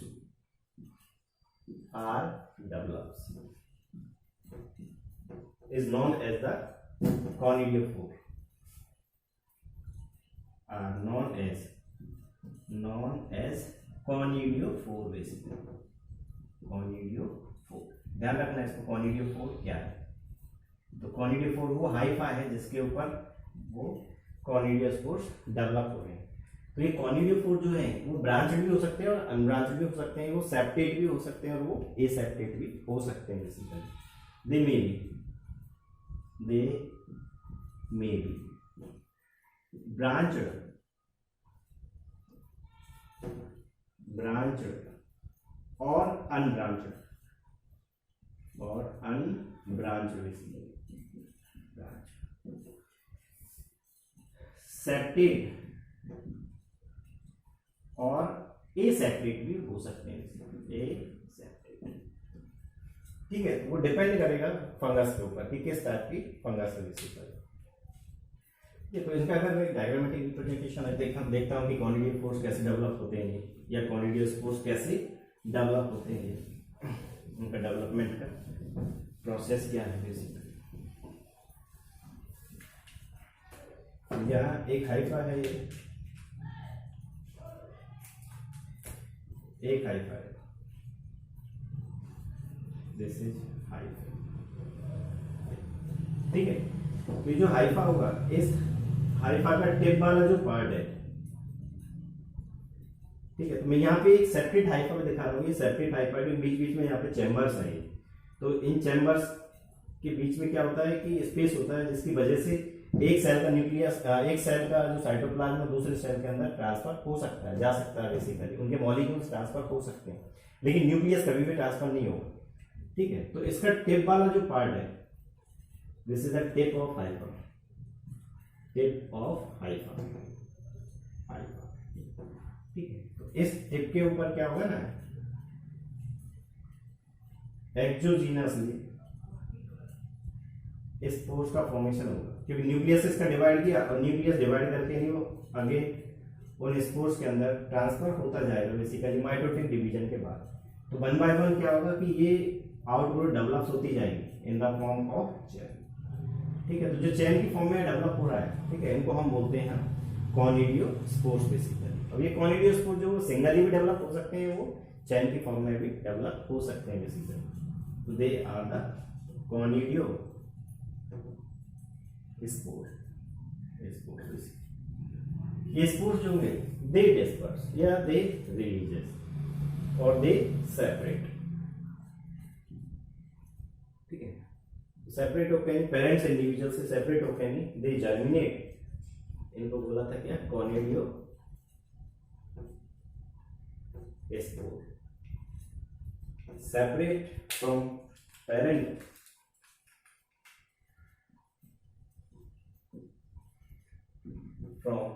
are developed is known as the conidiophore, are known as conidiophore basically, कॉनिडियोफोर। ध्यान रखना इसको, कॉनिडियोफोर क्या है। तो कॉनिडियोफोर वो हाइफा है जिसके ऊपर वो कॉनिडियोस्पोर्स डेवलप हो रहे हैं। तो ये कॉनिडियोफोर जो है वो ब्रांच भी हो सकते हैं और अनब्रांच भी हो सकते हैं, वो सेप्टेट भी हो सकते हैं और वो एसेप्टेट भी हो सकते हैं बेसिकली। दे मे बी ब्रांच्ड और अनब्रांच्ड सेप्टेट और एसेप्टेट भी हो सकते हैं, ठीक है। वो डिपेंड करेगा फंगस के ऊपर कि किस टाइप की फंगस है बेसिकली। तो इनका अगर मैं डायग्रामेटिक रिप्रेजेंटेशन देखता हूँ कि कॉनिडियोफोर्स कैसे डेवलप होते हैं या कॉनिडियोस्पोर्स कैसे डेवलप होते हैं, उनका डेवलपमेंट का प्रोसेस क्या है बेसिकली। यहाँ एक हाइफा है, ये एक हाइफा है, दिस इज हाइफा, ठीक है। तो जो हाइफा होगा, इस हाइफा का टिप वाला जो पार्ट है, ठीक है। तो मैं यहाँ पे एक सेपरेट हाइफा में दिखा रहा हूँ, ये सेपरेट हाइफा के बीच बीच में यहाँ पे चैम्बर्स हैं। तो इन चैम्बर्स के बीच में क्या होता है कि स्पेस होता है जिसकी वजह से एक सेल का न्यूक्लियस, एक सेल का जो साइटोप्लाज्म दूसरे सेल के अंदर ट्रांसफर हो सकता है, जा सकता है बेसिकली, उनके मॉलिक्यूल्स ट्रांसफर हो सकते हैं, लेकिन न्यूक्लियस कभी भी ट्रांसफर नहीं होगा, ठीक है। तो इसका टिप वाला जो पार्ट है, this is the tip of Haifa, tip of Haifa, ठीक है। तो इस टिप के ऊपर क्या होगा ना, एक्सोजीनसली स्पोर्स का फॉर्मेशन होगा, क्योंकि न्यूक्लियस इसका डिवाइड किया और न्यूक्लियस डिवाइड करके नहीं वो आगे उन स्पोर्स के अंदर ट्रांसफर होता जाएगा बेसिकली माइटोटिक डिवीजन के बाद। तो वन बाय वन क्या होगा कि ये आउटग्रोथ डेवलप होती जाएगी in the form of chain, ठीक है। तो जो चेन की फॉर्म में डेवलप हो रहा है, ठीक है, इनको हम बोलते हैं कॉनिडियोस्पोर्स बेसिकली। अब ये कॉनिडियोस्पोर्स जो सिंगली भी डेवलप हो सकते हैं, वो चेन की फॉर्म में भी डेवलप हो सकते हैं बेसिकली। तो दे आर द कॉनिडियोस्पोर्स, ये स्पोर्स जो होंगे दे डिस्पर्स या दे रिलीजेस और दे सेपरेट, ठीक है। सेपरेट होकर पेरेंट्स इंडिविजुअल से सेपरेट होकर नहीं, दे जर्मिनेट, इनको बोला था क्या, conidiospore, separate from parent from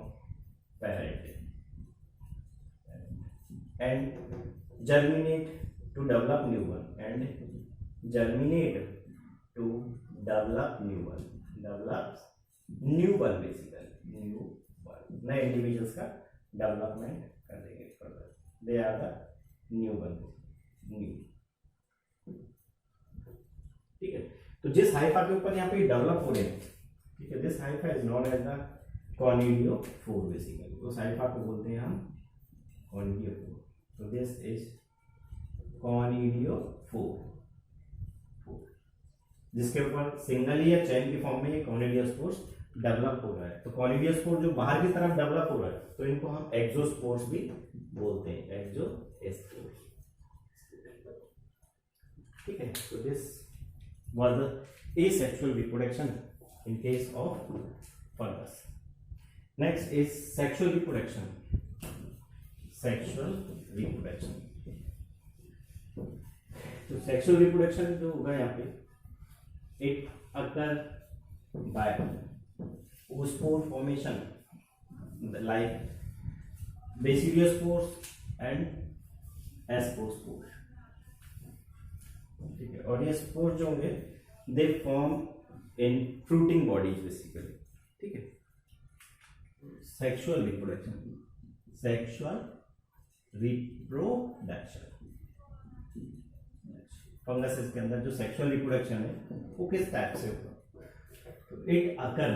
parent and germinate to develop new one and germinate to develop new one basically new one नए इंडिविजुअल्स का डेवलपमेंट कर देंगे further they are the new one new ठीक है। तो जिस Haifa के ऊपर यहाँ पे डेवलप हो रहे हैं ठीक है this hypha is known as the conidiophore basically उस हाइफा को बोलते हैं हम कॉनिडियोफोर। तो दिस इज कॉनिडियोफोर जिसके ऊपर सिंगल या चेन की फॉर्म में कॉनिडियोस्पोर्स डेवलप हो रहा है। तो कॉनिडियोस्पोर जो बाहर की तरफ डेवलप हो रहा है तो इनको हम एक्सोस्पोर्स भी बोलते हैं एक्सोस्पोर्स ठीक है। तो this was the asexual reproduction in case of fungus. Next is sexual reproduction. Sexual reproduction तो सेक्सुअल रिप्रोडक्शन जो होगा यहाँ पे it occur by oospore formation like basidiospores and ascospores ठीक है। और ये स्पोर्स जो होंगे they form in fruiting bodies basically ठीक है। सेक्सुअल रिप्रोडक्शन फंगस के अंदर जो सेक्सुअल रिप्रोडक्शन है वो किस टाइप से होगा। तो it occur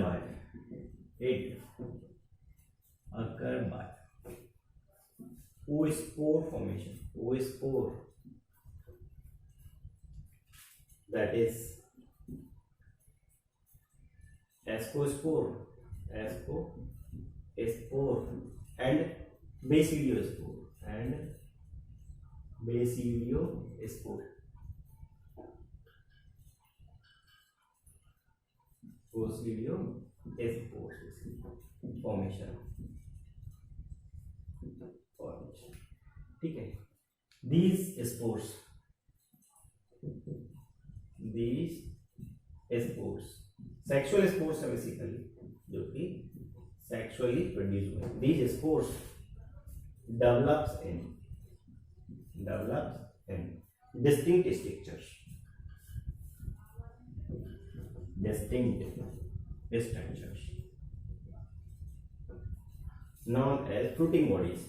bye oospore formation oospore that is ascospore and basidiospore formation ठीक है। these spores सेक्सुअल स्पोर्स है बेसिकली जो कि सेक्सुअली प्रोड्यूस हुए। these spores develops in distinct structures known as fruiting bodies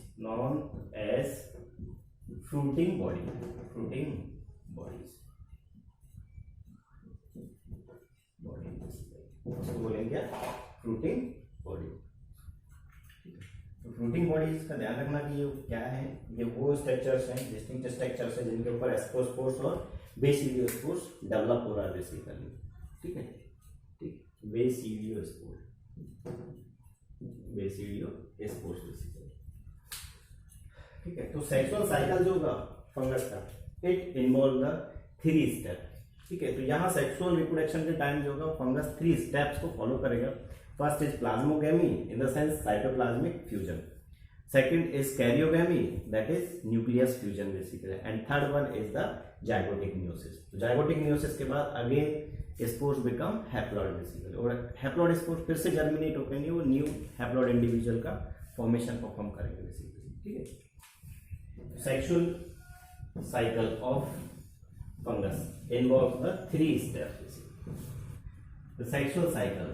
उसको बोलेंगे फ्रूटिंग बॉडी। तो fruiting bodies का ध्यान रखना कि ये क्या है, ये वो स्ट्रक्चर्स हैं डिस्टिंक्ट स्ट्रक्चर्स हैं जिनके ऊपर एस्कोस्पोर्स और बेसिडियोस्पोर्स डेवलप हो रहा है बेसिकली ठीक है। ठीक बेसिडियोस्पोर्स बेसिकली ठीक है। तो सेक्सुअल साइकिल जो होगा फंगस का इट इन्वॉल्व द 3 स्टेप ठीक है। तो यहाँ सेक्सुअल रिप्रोडक्शन के टाइम जो होगा फंगस 3 स्टेप्स को फॉलो करेगा। First is plasmogamy in the sense cytoplasmic fusion, second is karyogamy that is nucleus fusion basically, and third one is the zygotic meiosis. तो जाइगोटिक मियोसिस के बाद again spores become haploid basically, और haploid spores फिर से germinate होकर वो new haploid individual का formation perform करेंगे बेसिकली ठीक है। Sexual cycle of fungus involves the 3 steps. The sexual cycle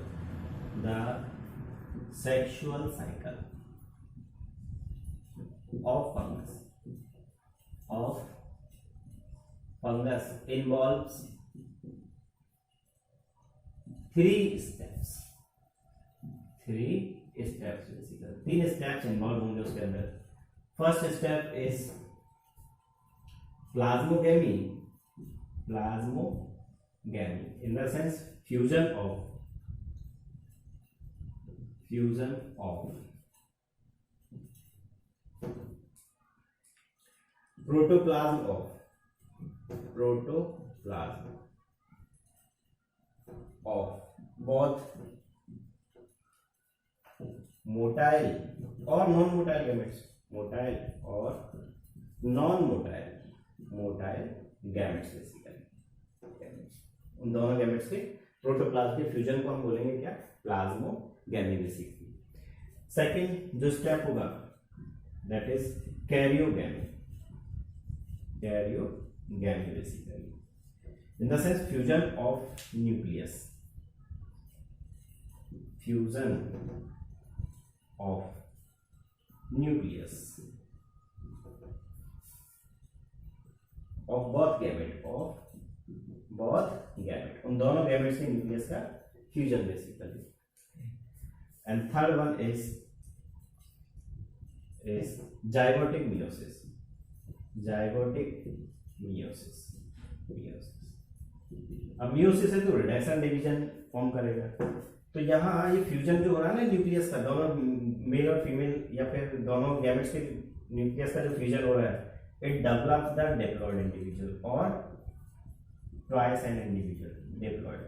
of fungus involves 3 steps. 3 steps basically 3 steps involve होंगे उसके अंदर। First step is plasmogamy in the sense fusion of protoplasm of both motile or non-motile gametes, motile or non-motile gametes basically। उन दोनों gametes के protoplasm के fusion को हम बोलेंगे क्या, प्लाज्मोगेमी बेसिकली। सेकेंड जो स्टेप होगा that is karyogamy basically in the sense fusion of nucleus of both gamete उन दोनों गैमेट्स के न्यूक्लियस का fusion basically. And third one is zygotic meiosis. अब मियोसिस है तो रिडक्शन डिवीजन फॉर्म करेगा। तो यहाँ ये फ्यूजन जो हो रहा है ना न्यूक्लियस का, दोनों मेल और फीमेल या फिर दोनों गैमेट्स के न्यूक्लियस का जो फ्यूजन हो रहा है, it develops the diploid individual or twice n individual diploid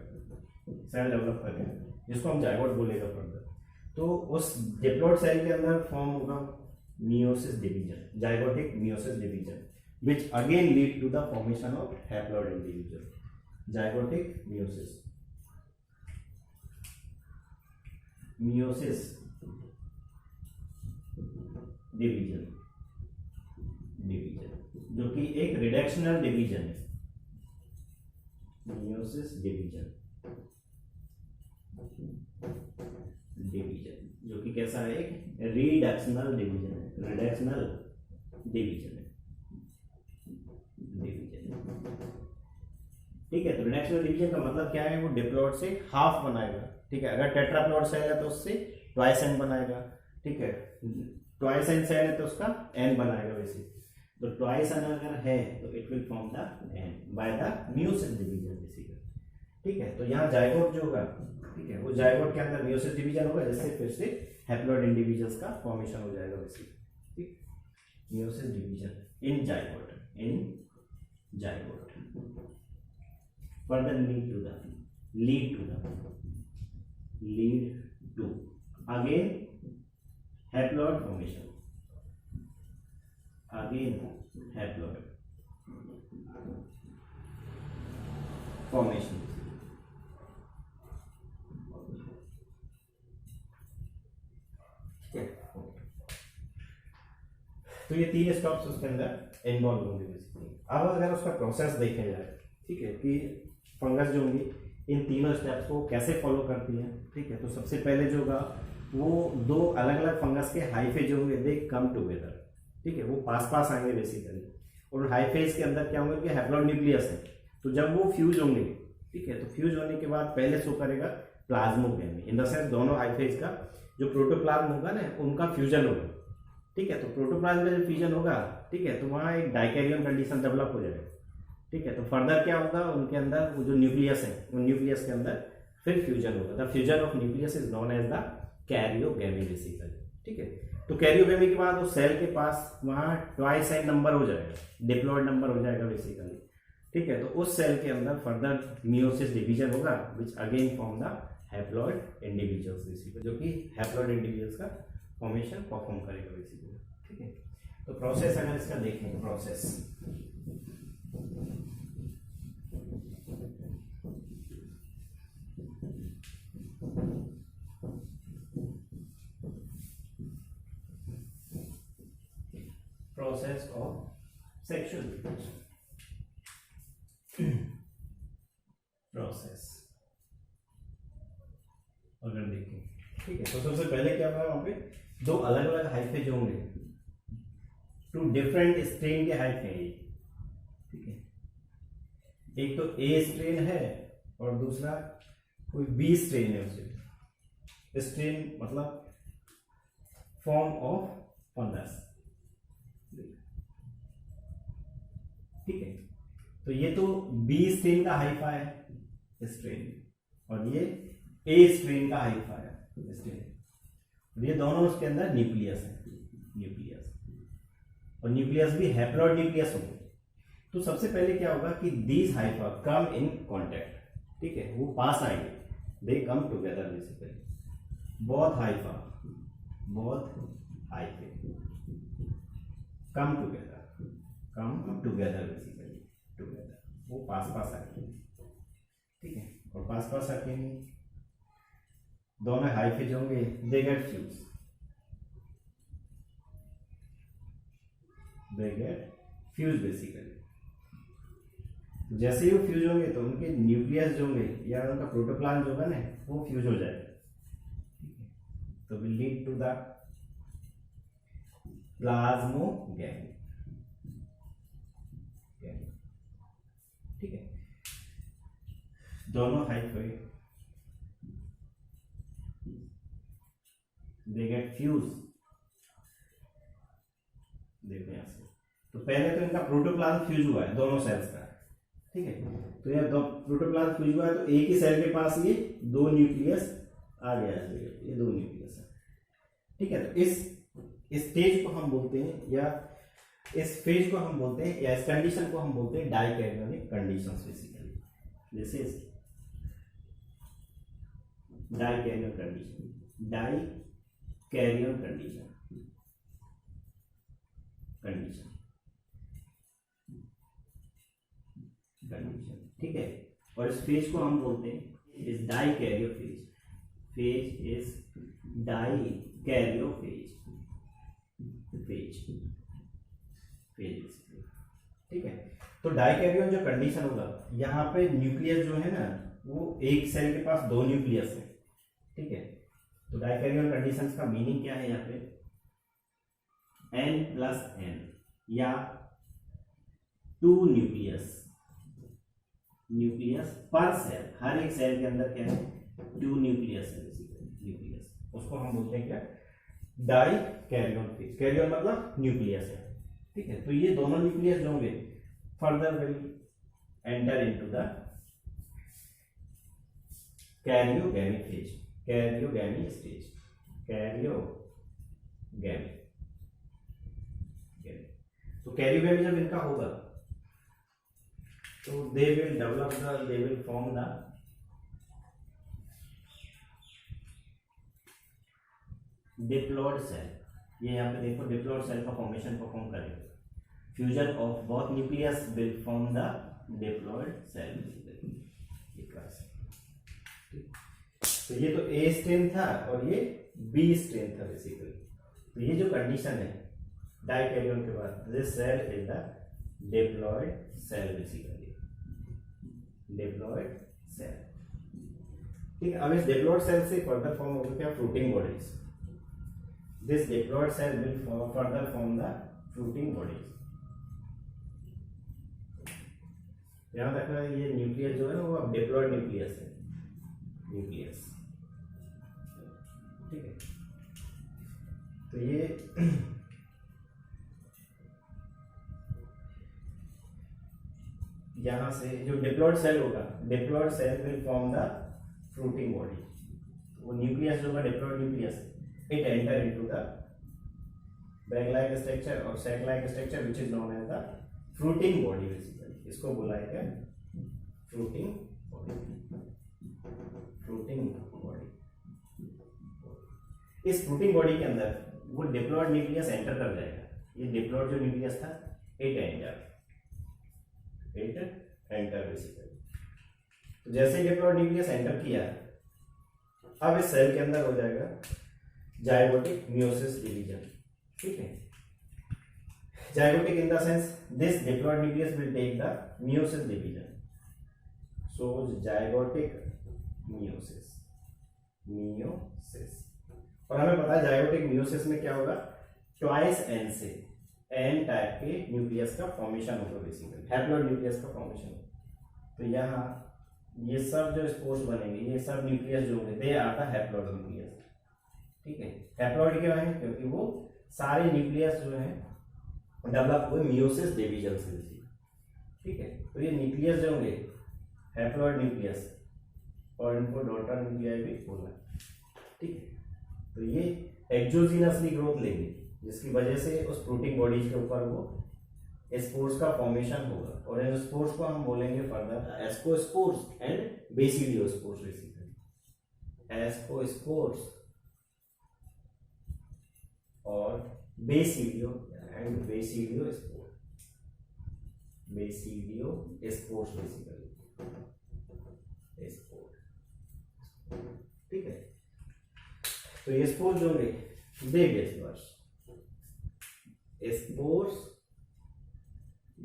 cell develop कर रहे हैं, जिसको हम जाइगोट बोलेगा फर्दर। तो उस डिप्लॉयड सेल के अंदर फॉर्म होगा meiosis division, zygotic meiosis division, which again lead to the formation of haploid individual. Zygotic meiosis division जो कि एक रिडक्शनल डिवीजन है। meiosis division जो कि कैसा है, एक रिडक्शनल डिवीजन है। ठीक है। तो रिडक्शनल डिवीजन का मतलब क्या है, वो डिप्लॉयड से हाफ बनाएगा। ठीक है, अगर टेट्राप्लॉयड सेल है तो उससे ट्वाइस एन बनाएगा। ठीक है, ट्वाइस एन सेल है तो उसका एन बनाएगा वैसे। तो ट्वाइस एन अगर है तो it will form the N by the meiosis division basically. ठीक है, तो यहाँ जाइगोट जो होगा, ठीक है, वो जाइगोट के अंदर मियोसिस डिवीजन होगा, जिससे फिर से हैप्लॉइड इंडिविजुअल्स का फॉर्मेशन हो जाएगा वैसे। ठीक, meiosis division in zygote further lead to again haploid formation, तो ये तीन स्टेप्स उसके अंदर इन्वॉल्व होंगे बेसिकली। अब अगर उसका प्रोसेस देखा जाए, ठीक है, कि फंगस जो होंगी इन तीनों स्टेप्स को कैसे फॉलो करती है। ठीक है, तो सबसे पहले जो होगा वो दो अलग अलग फंगस के हाइफे जो होंगे दे कम टुगेदर। ठीक है, वो पास आएंगे बेसिकली, और हाइफेज के अंदर क्या होंगे कि हैप्लॉइड न्यूक्लियस है। तो जब वो फ्यूज होंगे, ठीक है, तो फ्यूज होने के बाद पहले शो करेगा प्लाज्मोगैमी, इन द सेंस दोनों हाइफेज का जो प्रोटोप्लाज्म होगा ना उनका फ्यूजन होगा। ठीक है, तो प्रोटोप्लाज्म में जब फ्यूजन होगा, ठीक है, तो वहाँ एक डाइकैरियन कंडीशन डेवलप हो जाएगा। ठीक है, तो फर्दर क्या होगा, उनके अंदर वो जो न्यूक्लियस है, उन न्यूक्लियस के अंदर फिर फ्यूजन होगा। The fusion of nucleus is known as the karyogamy basically. ठीक है, तो कैरियोगैमी के बाद वो सेल के पास वहाँ ट्वाइस एन नंबर हो जाएगा, डिप्लॉयड नंबर हो जाएगा बेसिकली। ठीक है, तो उस सेल के अंदर फर्दर मियोसिस डिवीजन होगा, which again form the haploid individuals basically, जो कि हैप्लॉइड इंडिविजुअल्स का फॉर्मेशन परफॉर्म करेगा बेसिकली। ठीक है, तो प्रोसेस अगर इसका देखें, process of sexual reproduction, process अगर देखें, ठीक है, तो सबसे पहले क्या होगा, वहां पे दो अलग अलग हाइफे जो होंगे, टू डिफरेंट स्ट्रेन के हाइफे हैं। ठीक है, एक तो ए स्ट्रेन है और दूसरा कोई बी स्ट्रेन है। उसे स्ट्रेन मतलब फॉर्म ऑफ फंगस। ठीक है, तो ये तो बी स्ट्रेन का हाइफा है स्ट्रेन, और ये ए स्ट्रेन का हाइफा है स्ट्रेन। ये दोनों उसके अंदर न्यूक्लियस है, और न्यूक्लियस भी हैप्लॉइड न्यूक्लियस होंगे। तो सबसे पहले क्या होगा कि these hypha come in contact. ठीक है, वो पास आएंगे, they come together basically. Both hyphae come together basically, together वो पास आएंगे। ठीक है, और पास आके दोनों हाइफे जो होंगे they get fuse. They get fuse basically. जैसे ही वो फ्यूज होंगे तो उनके न्यूक्लियस जो होंगे या उनका प्रोटोप्लाज्म जो है ना वो फ्यूज हो जाएगा, तो will lead to the plasmogamy. ठीक है, दोनों हाइफाई दे गेट फ्यूज। देखो यहां से, तो पहले तो इनका प्रोटोप्लाज्म फ्यूज हुआ है दोनों सेल्स का, ठीक है। तो यह दो प्रोटोप्लाज्म फ्यूज हुआ है तो एक ही सेल के पास ये दो न्यूक्लियस आ गया है, ये दो न्यूक्लियस है, ठीक है। तो इस स्टेज को हम बोलते हैं या इस फेज को हम बोलते हैं या इस कंडीशन को हम बोलते हैं dikaryonic conditions basically. This is dikaryon condition, dikaryon condition, ठीक है। और इस फेज को हम बोलते हैं इस डाइकैरियो फेज, फेज इज डाइकैरियो फेज, ठीक है। तो डाइकैरियन जो कंडीशन होगा यहाँ पे न्यूक्लियस जो है ना वो एक सेल के पास दो न्यूक्लियस है, ठीक है। तो डाइकैरियन कंडीशंस का मीनिंग क्या है यहाँ पे, n+n या टू न्यूक्लियस पर सेल, हर एक सेल के अंदर क्या है टू न्यूक्लियस है न्यूक्लियस, उसको हम बोलते हैं क्या डाइकैरियन फेज। कैरियन मतलब न्यूक्लियस है, ठीक है। तो ये दोनों न्यूक्लियस जो होंगे further will enter into the karyogamy phase, karyogamy stage, karyogamy. तो कैरियोगैमी जब इनका होगा तो they will form the diploid cell. ये यहाँ पे देखो डिप्लॉयड सेल का फॉर्मेशन परफॉर्म करेगा, fusion of both nucleus will form the diploid cell. तो ये तो ए स्ट्रेन था और ये बी स्ट्रेन था बेसिकली। तो ये जो कंडीशन है डाइकैरियन के बाद, this cell is the diploid cell basically, diploid cell, ठीक है। अब इस डिप्लॉयड सेल से फर्दर फॉर्म होगा क्या fruiting bodies. This diploid cell will further form the fruiting bodies. ध्यान रखना ये न्यूक्लियस जो है ना वो अब डिप्लॉयड न्यूक्लियस है, न्यूक्लियस, ठीक है। तो ये यहां से जो डिप्लॉयड सेल होगा, diploid cell will form the fruiting body. वो न्यूक्लियस जो होगा diploid nucleus, it enter into the bag like structure और sac like structure which is known as the fruiting body basically. इसको बोला है क्या फ्रूटिंग बॉडी, फ्रूटिंग बॉडी। इस fruiting body के अंदर वो डिप्लॉयड न्यूक्लियस एंटर कर जाएगा। ये डिप्लॉयड जो न्यूक्लियस था इट एंटर बेसिकली। तो जैसे ही डिप्लॉयड न्यूक्लियस एंटर किया, अब इस सेल के अंदर हो जाएगा जाइगोटिक मियोसिस डिवीजन, ठीक है। Zygotic in the sense this diploid nucleus will take the meiosis division, so zygotic meiosis, और हमें पता है जाइगोटिक मियोसिस में क्या होगा, ट्वाइस एन से एन टाइप के न्यूक्लियस का फॉर्मेशन होगा बेसिकली, हैप्लॉइड न्यूक्लियस का फॉर्मेशन। तो यहाँ ये सब जो स्पोर्स बनेंगे, ये सब न्यूक्लियस जो होंगे they are the haploid nucleus, ठीक है। हैप्लॉइड क्यों है, क्योंकि वो सारे न्यूक्लियस जो है डेवलप हुए मियोसिस डिवीजन से, ठीक है। तो ये न्यूक्लियस जो होंगे हैप्लॉइड न्यूक्लियस, और इनको डॉटर न्यूक्लियाई भी बोला, ठीक है। तो ये एक्सोजीनसली ग्रोथ लेंगे जिसकी वजह से उस फ्रूटिंग बॉडीज के ऊपर वो स्पोर्स का फॉर्मेशन होगा, और इन स्पोर्स को हम बोलेंगे further ascospores and basidiospores basically, ascospores और बेसिडियोस्पोर्स बेसिकली, ठीक है। तो ये स्पोर्स जो होंगे they gate burst, spores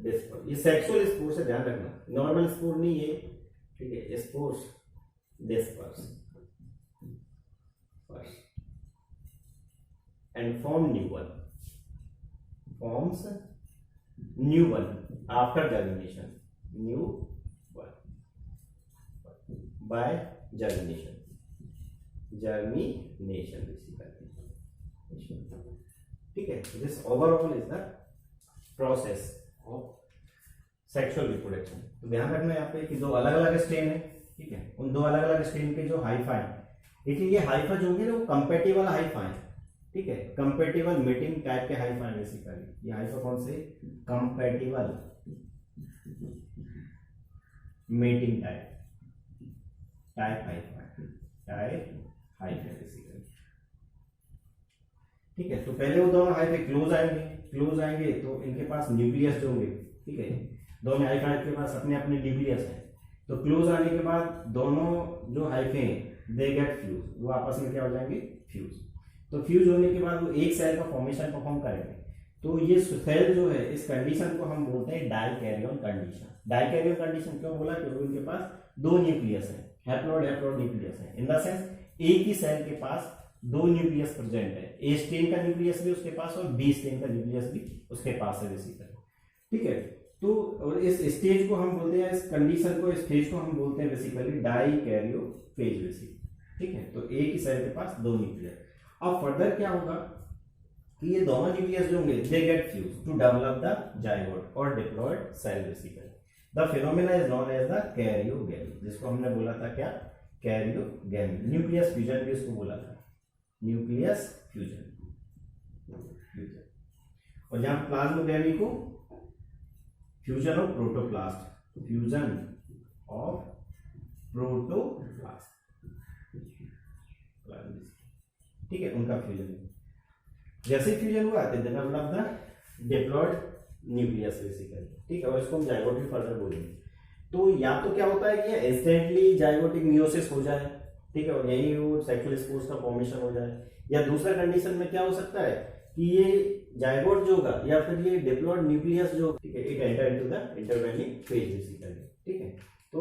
disperse, ये सेक्सुअल स्पोर्स है, ध्यान रखना, नॉर्मल स्पोर नहीं है, ठीक है, spores disperse and form new one, forms new one after germination, new one by germination, germination basically, ठीक है। This overall is the process of sexual reproduction. तो ध्यान रखना यहाँ पे कि दो अलग अलग स्टेन है, ठीक है, उन दो अलग अलग स्टेन के जो हाइफा है, देखिए ये हाइफा जो होंगे ना वो कंपेटिबल हाइफा है, ठीक है, कंपेटिबल मीटिंग टाइप के हाइफा है बेसिकली। ये हाइफा कौन से, compatible meeting type Haifa basically, ठीक है। तो पहले वो दोनों हाइफे क्लोज आएंगे तो इनके पास न्यूक्लियस जो होंगे, ठीक है, दोनों हाइफा के पास अपने अपने न्यूक्लियस है, तो क्लोज आने के बाद दोनों जो हाइफे हैं दे गेट फ्यूज, वो आपस में क्या हो जाएंगे, फ्यूज। तो फ्यूज होने के बाद वो एक सेल का फॉर्मेशन परफॉर्म करेंगे, तो ये सेल जो है इस कंडीशन को हम बोलते हैं डाइकैरियन कंडीशन। डाइकैरियन कंडीशन क्यों बोला, क्योंकि उनके पास दो न्यूक्लियस है, हैप्लॉइड न्यूक्लियस है, इन द सेंस एक ही सेल के पास दो न्यूक्लियस प्रेजेंट है, ए स्टेन का न्यूक्लियस भी उसके पास और बी स्टेन का न्यूक्लियस भी उसके पास है बेसिकली, ठीक है। तो और इस स्टेज को हम बोलते हैं, इस कंडीशन को, स्टेज को हम बोलते हैं बेसिकली डाइकैरियोफेज बेसिकली, ठीक है। तो एक ही सेल के पास दो न्यूक्लियस। अब फर्दर क्या होगा कि ये दोनों न्यूक्लियस जो होंगे they get fuse to develop the zygote और diploid cell basically. The phenomena is known as the karyogamy, जिसको हमने बोला था क्या, कैरियोगैमी। न्यूक्लियस फ्यूजन भी इसको बोला था, न्यूक्लियस फ्यूजन। और जहां प्लाज्मोगैमी को fusion of protoplast, fusion of protoplast, ठीक है, उनका फ्यूजन। जैसे फ्यूजन हुआ तो develop the diploid nucleus basically, ठीक है, और इसको हम जाइगोट भी फर्दर बोलेंगे। तो या तो क्या होता है कि इंस्टेंटली जाइगोटिक मियोसिस हो जाए, ठीक है, और यही वो सेक्सुअल स्पोर्स का फॉर्मेशन हो जाए, या दूसरा कंडीशन में क्या हो सकता है कि ये जाइगोट जो होगा या फिर ये डिप्लॉयड न्यूक्लियस जो, ठीक है, it enter into the intervening phase basically, ठीक है। तो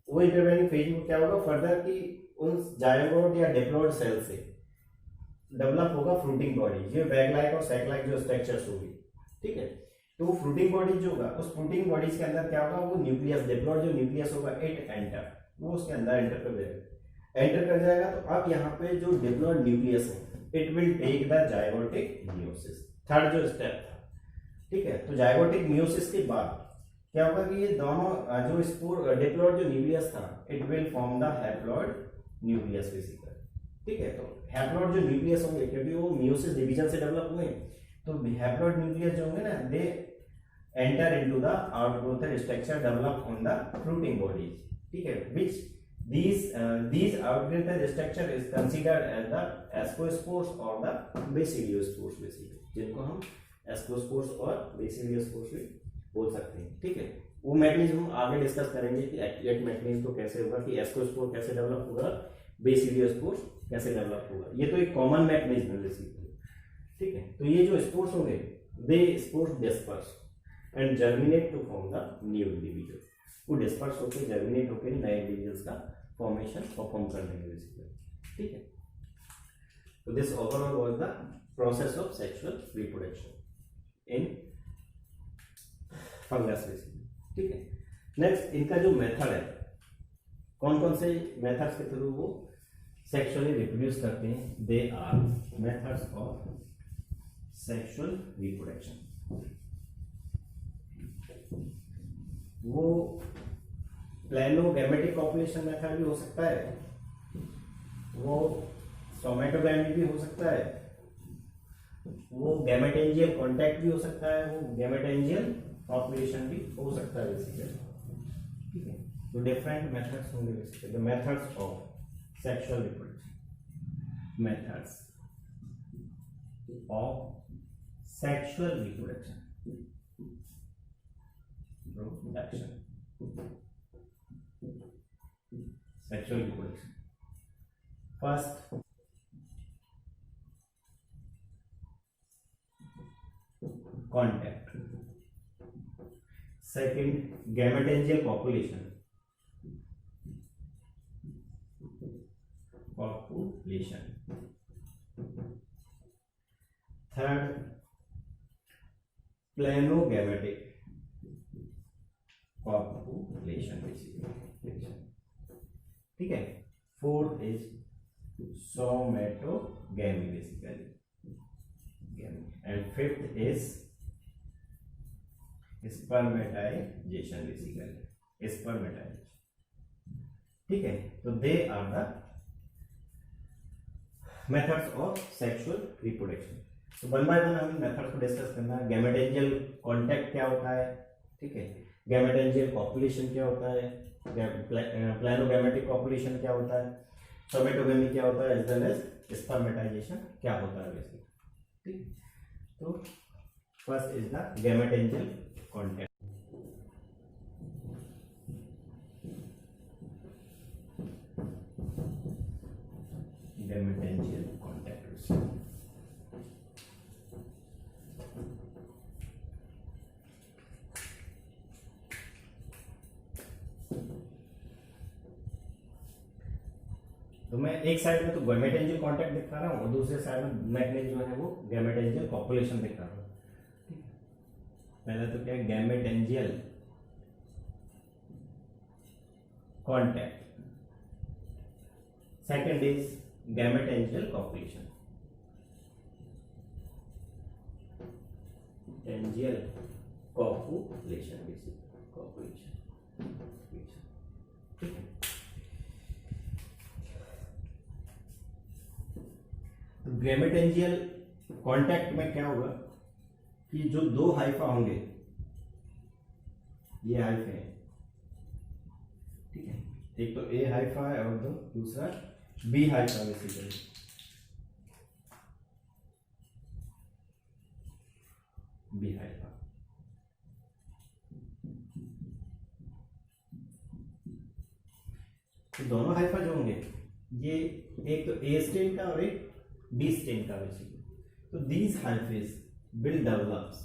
वो इंटरवेनिंग फेज में क्या होगा फर्दर कि उन जाइगोट या डिप्लॉयड सेल से डेवलप होगा फ्रूटिंग बॉडी, ये बैग लाइक और सैक लाइक जो स्ट्रक्चर्स होगी, ठीक है। तो वो फ्रूटिंग बॉडी जो होगा, उस फ्रूटिंग बॉडीज के अंदर क्या होगा, वो न्यूक्लियस, डिप्लॉयड जो न्यूक्लियस होगा, इट एंटर, वो उसके अंदर एंटर कर जाएगा। तो अब यहाँ पे जो डिप्लॉयड न्यूक्लियस है it will take the zygotic meiosis, third जो स्टेप था, ठीक है। तो जाइगोटिक मियोसिस के बाद क्या होगा कि ये दोनों जो स्पोर डिप्लॉयड जो न्यूक्लियस था it will form the haploid nucleus basically, ठीक है। तो हैप्लॉयड जो न्यूक्लियस होंगे क्योंकि वो मियोसिस डिवीजन से डेवलप हुए हैं, तो हैप्लॉयड न्यूक्लियस जो होंगे ना they enter into the outgrowth structure develop on the fruiting bodies, ठीक है, which these outgrowth structure is considered as the ascospores or the basidiospores basically, जिनको हम ascospores और basidiospores भी बोल सकते हैं, ठीक है। वो मैकेनिज्म आगे डिस्कस करेंगे कि एग्जैक्ट मैकेनिज्म तो कैसे होगा, कि एस्कोस्पोर कैसे डेवलप होगा, बेसिडियोस्पोर्स कैसे डेवलप होगा। ये तो एक कॉमन मैकेनिज्म है बेसिकली, ठीक है। तो ये जो स्पोर्स होंगे they spores disperse and germinate to form the new individual, वो डिस्पर्स होकर जर्मिनेट होकर नए इंडिविजुअल्स का फॉर्मेशन परफॉर्म कर देंगे बेसिकली, ठीक है। तो this overall was the process of sexual reproduction in fungus basically, ठीक है। नेक्स्ट इनका जो मेथड है, कौन कौन से मेथड्स के थ्रू वो सेक्सुअली रिप्रोड्यूस करते हैं, they are methods of sexual reproduction. वो प्लेनोगैमेटिक कॉपुलेशन मेथड भी हो सकता है, वो सोमेटोगैमी भी हो सकता है, वो गैमेटेंजियल कांटेक्ट भी हो सकता है, वो गैमेटेंजियल कॉपुलेशन भी हो सकता है बेसिकली, ठीक है। तो डिफरेंट मेथड्स होंगे basically, the methods of sexual reproduction, methods of sexual reproduction, sexual reproduction. First contact, second gametangial copulation third planogametic copulation, ठीक है। Fourth is somatogamy basically, and fifth is spermatization basically, spermatization, ठीक है। तो they are the methods of sexual reproduction. तो one by one हम method को discuss करना है। गैमेटेंजियल कांटेक्ट क्या होता है, ठीक है। गैमेटेंजियल पॉपुलेशन क्या होता है, प्लेनोगैमेटिक पॉपुलेशन क्या होता है, सोमेटोगेमी क्या होता है, एज वेल एज स्पर्मेटाइजेशन क्या होता है बेसिकली, ठीक। तो first is the gametangial contact. Gametangial contact तो मैं एक साइड में तो गैमेटेंजियल कांटेक्ट दिखा रहा हूँ और दूसरे साइड में मैं जो है वो गैमेटेंजियल पॉपुलेशन दिखा रहा हूँ। पहले तो क्या है, gametangial contact, second is gametangial copulation. Tangial copulation ठीक है। तो गैमेटेंजियल कांटेक्ट में क्या होगा कि जो दो हाइफा होंगे, ये हाइफे हैं, ठीक है। एक तो ए हाइफा है और दूसरा B hypha basically, B hypha. तो दोनों हाइफा जो होंगे ये एक तो ए स्टेन का और एक बी स्टेन का बेसिकली। तो these hyphae will develop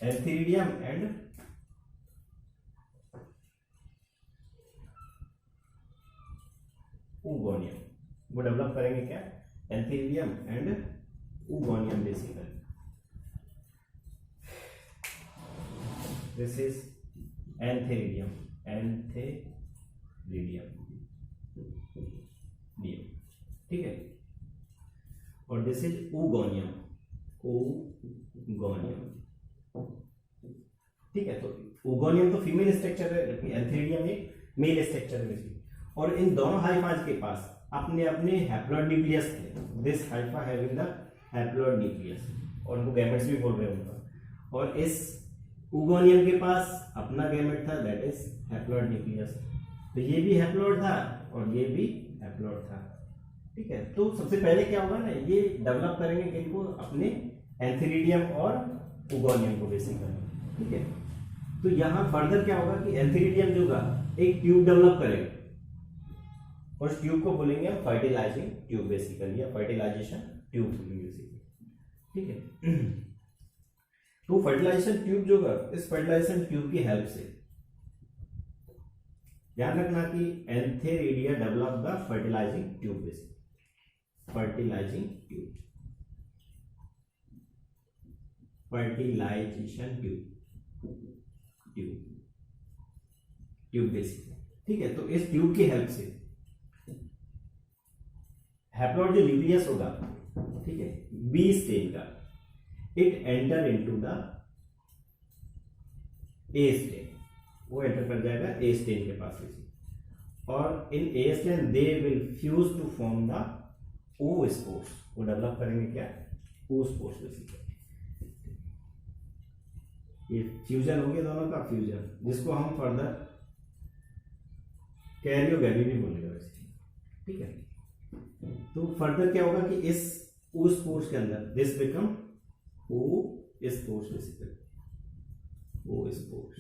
antheridium and oogonia। वो डेवलप करेंगे क्या, antheridium and oogonia basically. This is antheridium, ठीक है। और दिस इज oogonia, ठीक है। तो oogonia तो फीमेल स्ट्रक्चर है, जबकि एंथीरिडियम एक मेल स्ट्रक्चर है। और इन दोनों हाइफाज के पास अपने अपने हैप्लॉइड न्यूक्लियस थे। This Haifa having the haploid nucleus, और उनको गैमेट्स भी बोल रहे हैं उनका। और इस oogonia के पास अपना गैमेट था, दैट इज हैप्लॉइड न्यूक्लियस। तो ये भी हैप्लॉइड था और ये भी हैप्लॉइड था, ठीक है। तो सबसे पहले क्या होगा ना, ये डेवलप करेंगे किनको, अपने एंथीरिडियम और oogonia को बेसिकली, ठीक है। तो यहां फर्दर क्या होगा कि एंथीरिडियम जो होगा एक ट्यूब डेवलप करेगा, और उस ट्यूब को बोलेंगे हम फर्टिलाइजिंग ट्यूब बेसिकली, या फर्टिलाइजेशन ट्यूब बेसिकली, ठीक है। तो फर्टिलाइजेशन ट्यूब जो होगा, इस फर्टिलाइजेशन ट्यूब की हेल्प से ध्यान रखना कि antheridia develop the fertilising tube basically, fertilising tube, fertilisation tube basically, ठीक है। तो इस ट्यूब की हेल्प से हैप्लॉइड जो न्यूक्लियस होगा, ठीक है, बी स्टेन का, it enter into the A strain, वो एंटर कर जाएगा ए स्टेन के पास से, और in A strain they will fuse to form the oospores. वो डेवलप करेंगे क्या, ओ स्पोर्स बेसिकली। ये फ्यूजन हो गया दोनों का, फ्यूजन, जिसको हम फर्दर कैरियोगैमी भी बोलेगा बेसिकली, ठीक है। तो फर्दर क्या होगा कि इस ओ स्पोर्स के अंदर this become oospores basically, oospores.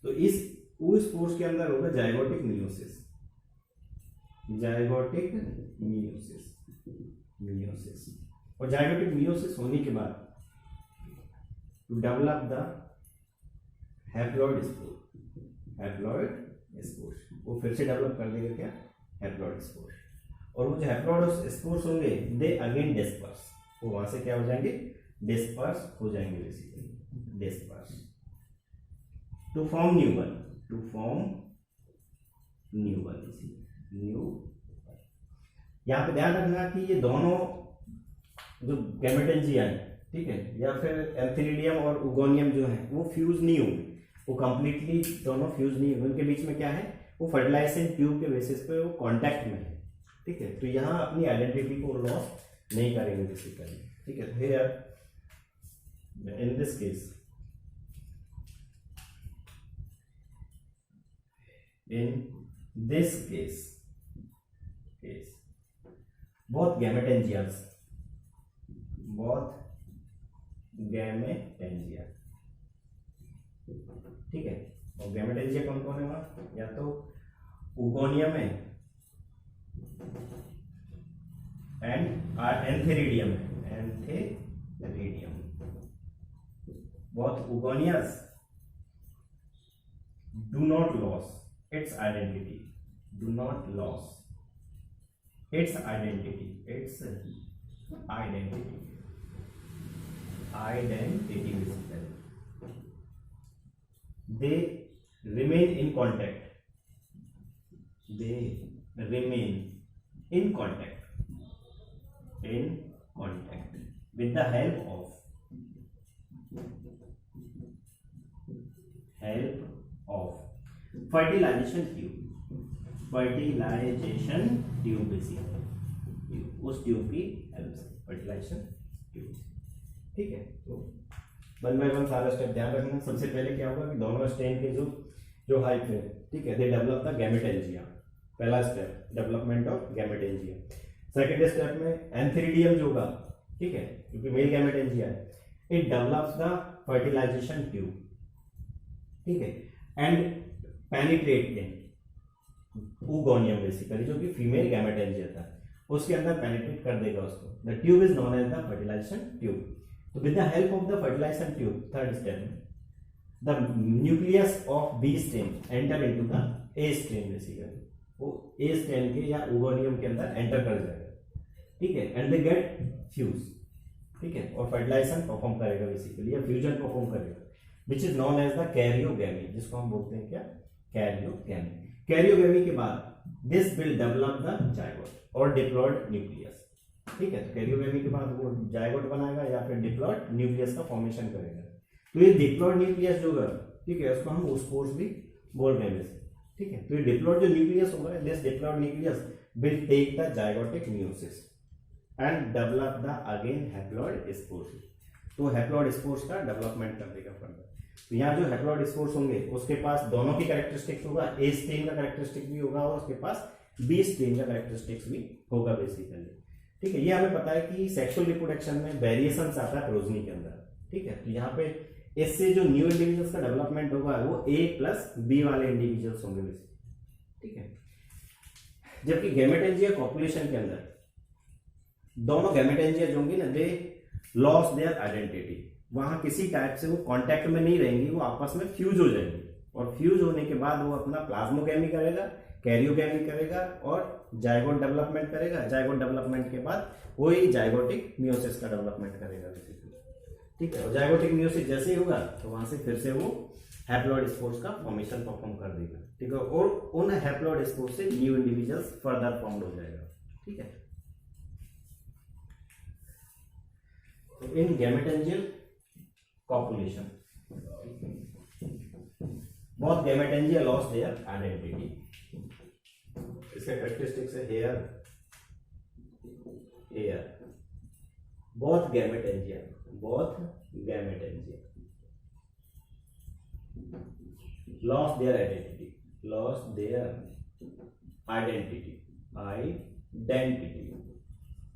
तो इस ओ स्पोर्स के अंदर होगा जाइगोटिक मियोसिस, जाइगोटिक मियोसिस, और जाइगोटिक मियोसिस होने के बाद to develop the haploid spores, वो फिर से डेवलप कर देगा क्या, हैप्लॉइड स्पोर्स। और वो जो हैप्लॉइड स्पोर्स होंगे दे अगेन डिस्पर्स, वो वहां से क्या हो जाएंगे, डिस्पर्स हो जाएंगे, basically disperse to form new one, यहाँ पे ध्यान रखना कि ये दोनों जो गैमेटेंजिया है, ठीक है, या फिर एंथेरिडियम और उगोनियम जो है वो फ्यूज नहीं होंगे, वो कंप्लीटली दोनों फ्यूज नहीं होंगे, उनके बीच में क्या है, वो फर्टिलाइजिंग ट्यूब के बेसिस पे वो कांटेक्ट में है, ठीक है। तो यहाँ अपनी आइडेंटिटी को लॉस नहीं करेंगे बेसिकली, ठीक है। Here in this case, both gametangias, ठीक है। और गैमेटेंजिया कौन कौन है वहां, या तो उगोनियम है एंड एंथेरिडियम है, both ugonias do not lose its identity, basically. They remain in contact, with the help of fertilization tube basically, उस ट्यूब की हेल्प से, फर्टिलाइजेशन ट्यूब, ठीक है। तो वन बाय वन सारा स्टेप ध्यान रखना। सबसे पहले क्या होगा कि दोनों स्टेम के जो हाइप है, ठीक है, दे डेवलप द गैमेटेंजिया, पहला step development of gametangia. Second step में एंथेरिडियम जो होगा, ठीक है, क्योंकि मेल गैमेटेंजिया है, it develops the fertilisation tube, ठीक है, and penetrate in oogonium basically, जो कि फीमेल गैमेटेंजिया था, उसके अंदर पेनिट्रेट कर देगा उसको। The tube is known as the fertilisation tube. तो with the help of the fertilisation tube, third step, the nucleus of B stem enter into the A stem basically, वो A stem के या उगोनियम के अंदर enter कर जाएगा, ठीक है, एंड दे गेट फ्यूज, ठीक है, और फर्टिलाइजेशन परफॉर्म करेगा बेसिकली, या फ्यूजन परफॉर्म करेगा, which is known as the karyogamy, जिसको हम बोलते हैं क्या, कैरियोगैमी। कैरियोगैमी के बाद this will develop the zygote और डिप्लॉयड न्यूक्लियस, ठीक है। तो कैरियोगैमी के बाद वो जाइगोट बनाएगा या फिर डिप्लॉयड न्यूक्लियस का फॉर्मेशन करेगा। तो ये डिप्लॉयड न्यूक्लियस जो होगा, ठीक है, उसको हम ओस्पोर्स भी बोल रहे हैं, ठीक है। तो ये डिप्लॉयड जो न्यूक्लियस होगा, this diploid nucleus will take the zygotic meiosis and develop the again haploid spores. तो हैप्लॉयड स्पोर्स का डेवलपमेंट कर देगा फर्दर। तो यहाँ जो हैप्लॉयड स्पोर्स होंगे उसके पास दोनों की कैरेक्टरिस्टिक्स होगा, ए स्ट्रेन का कैरेक्टरिस्टिक भी होगा और उसके पास बी स्ट्रेन का कैरेक्टरिस्टिक्स भी होगा बेसिकली, ठीक है। ये हमें पता है कि सेक्सुअल रिप्रोडक्शन में वेरिएशंस आता है प्रोजनी के अंदर, ठीक है। तो यहाँ पे इससे जो न्यू इंडिविजुअल्स का डेवलपमेंट होगा वो ए प्लस बी वाले इंडिविजुअल्स होंगे बेसिकली, ठीक है। जबकि गैमेटेंजिया पॉपुलेशन के अंदर दोनों गैमेटेंजिया जो होंगी ना, दे लॉस देयर आइडेंटिटी, वहां किसी टाइप से वो कांटेक्ट में नहीं रहेंगी, वो आपस में फ्यूज हो जाएंगी, और फ्यूज होने के बाद वो अपना प्लाज्मोगैमी करेगा, कैरियोगैमी करेगा और जाइगोट डेवलपमेंट करेगा। जाइगोट डेवलपमेंट के बाद वही जाइगोटिक मियोसिस का डेवलपमेंट करेगा बेसिकली, ठीक है। और जाइगोटिक मियोसिस जैसे ही होगा तो वहां से फिर से वो हैप्लॉइड स्पोर्स का फॉर्मेशन परफॉर्म कर देगा, ठीक है, और उन हैप्लॉइड स्पोर्स से न्यू इंडिविजुअल्स फर्दर फॉर्म हो जाएगा, ठीक है। तो इन gametangial copulation, both gametangia lost their identity. इसके कैरेक्टरिस्टिक्स है here, both gametangia lost their identity,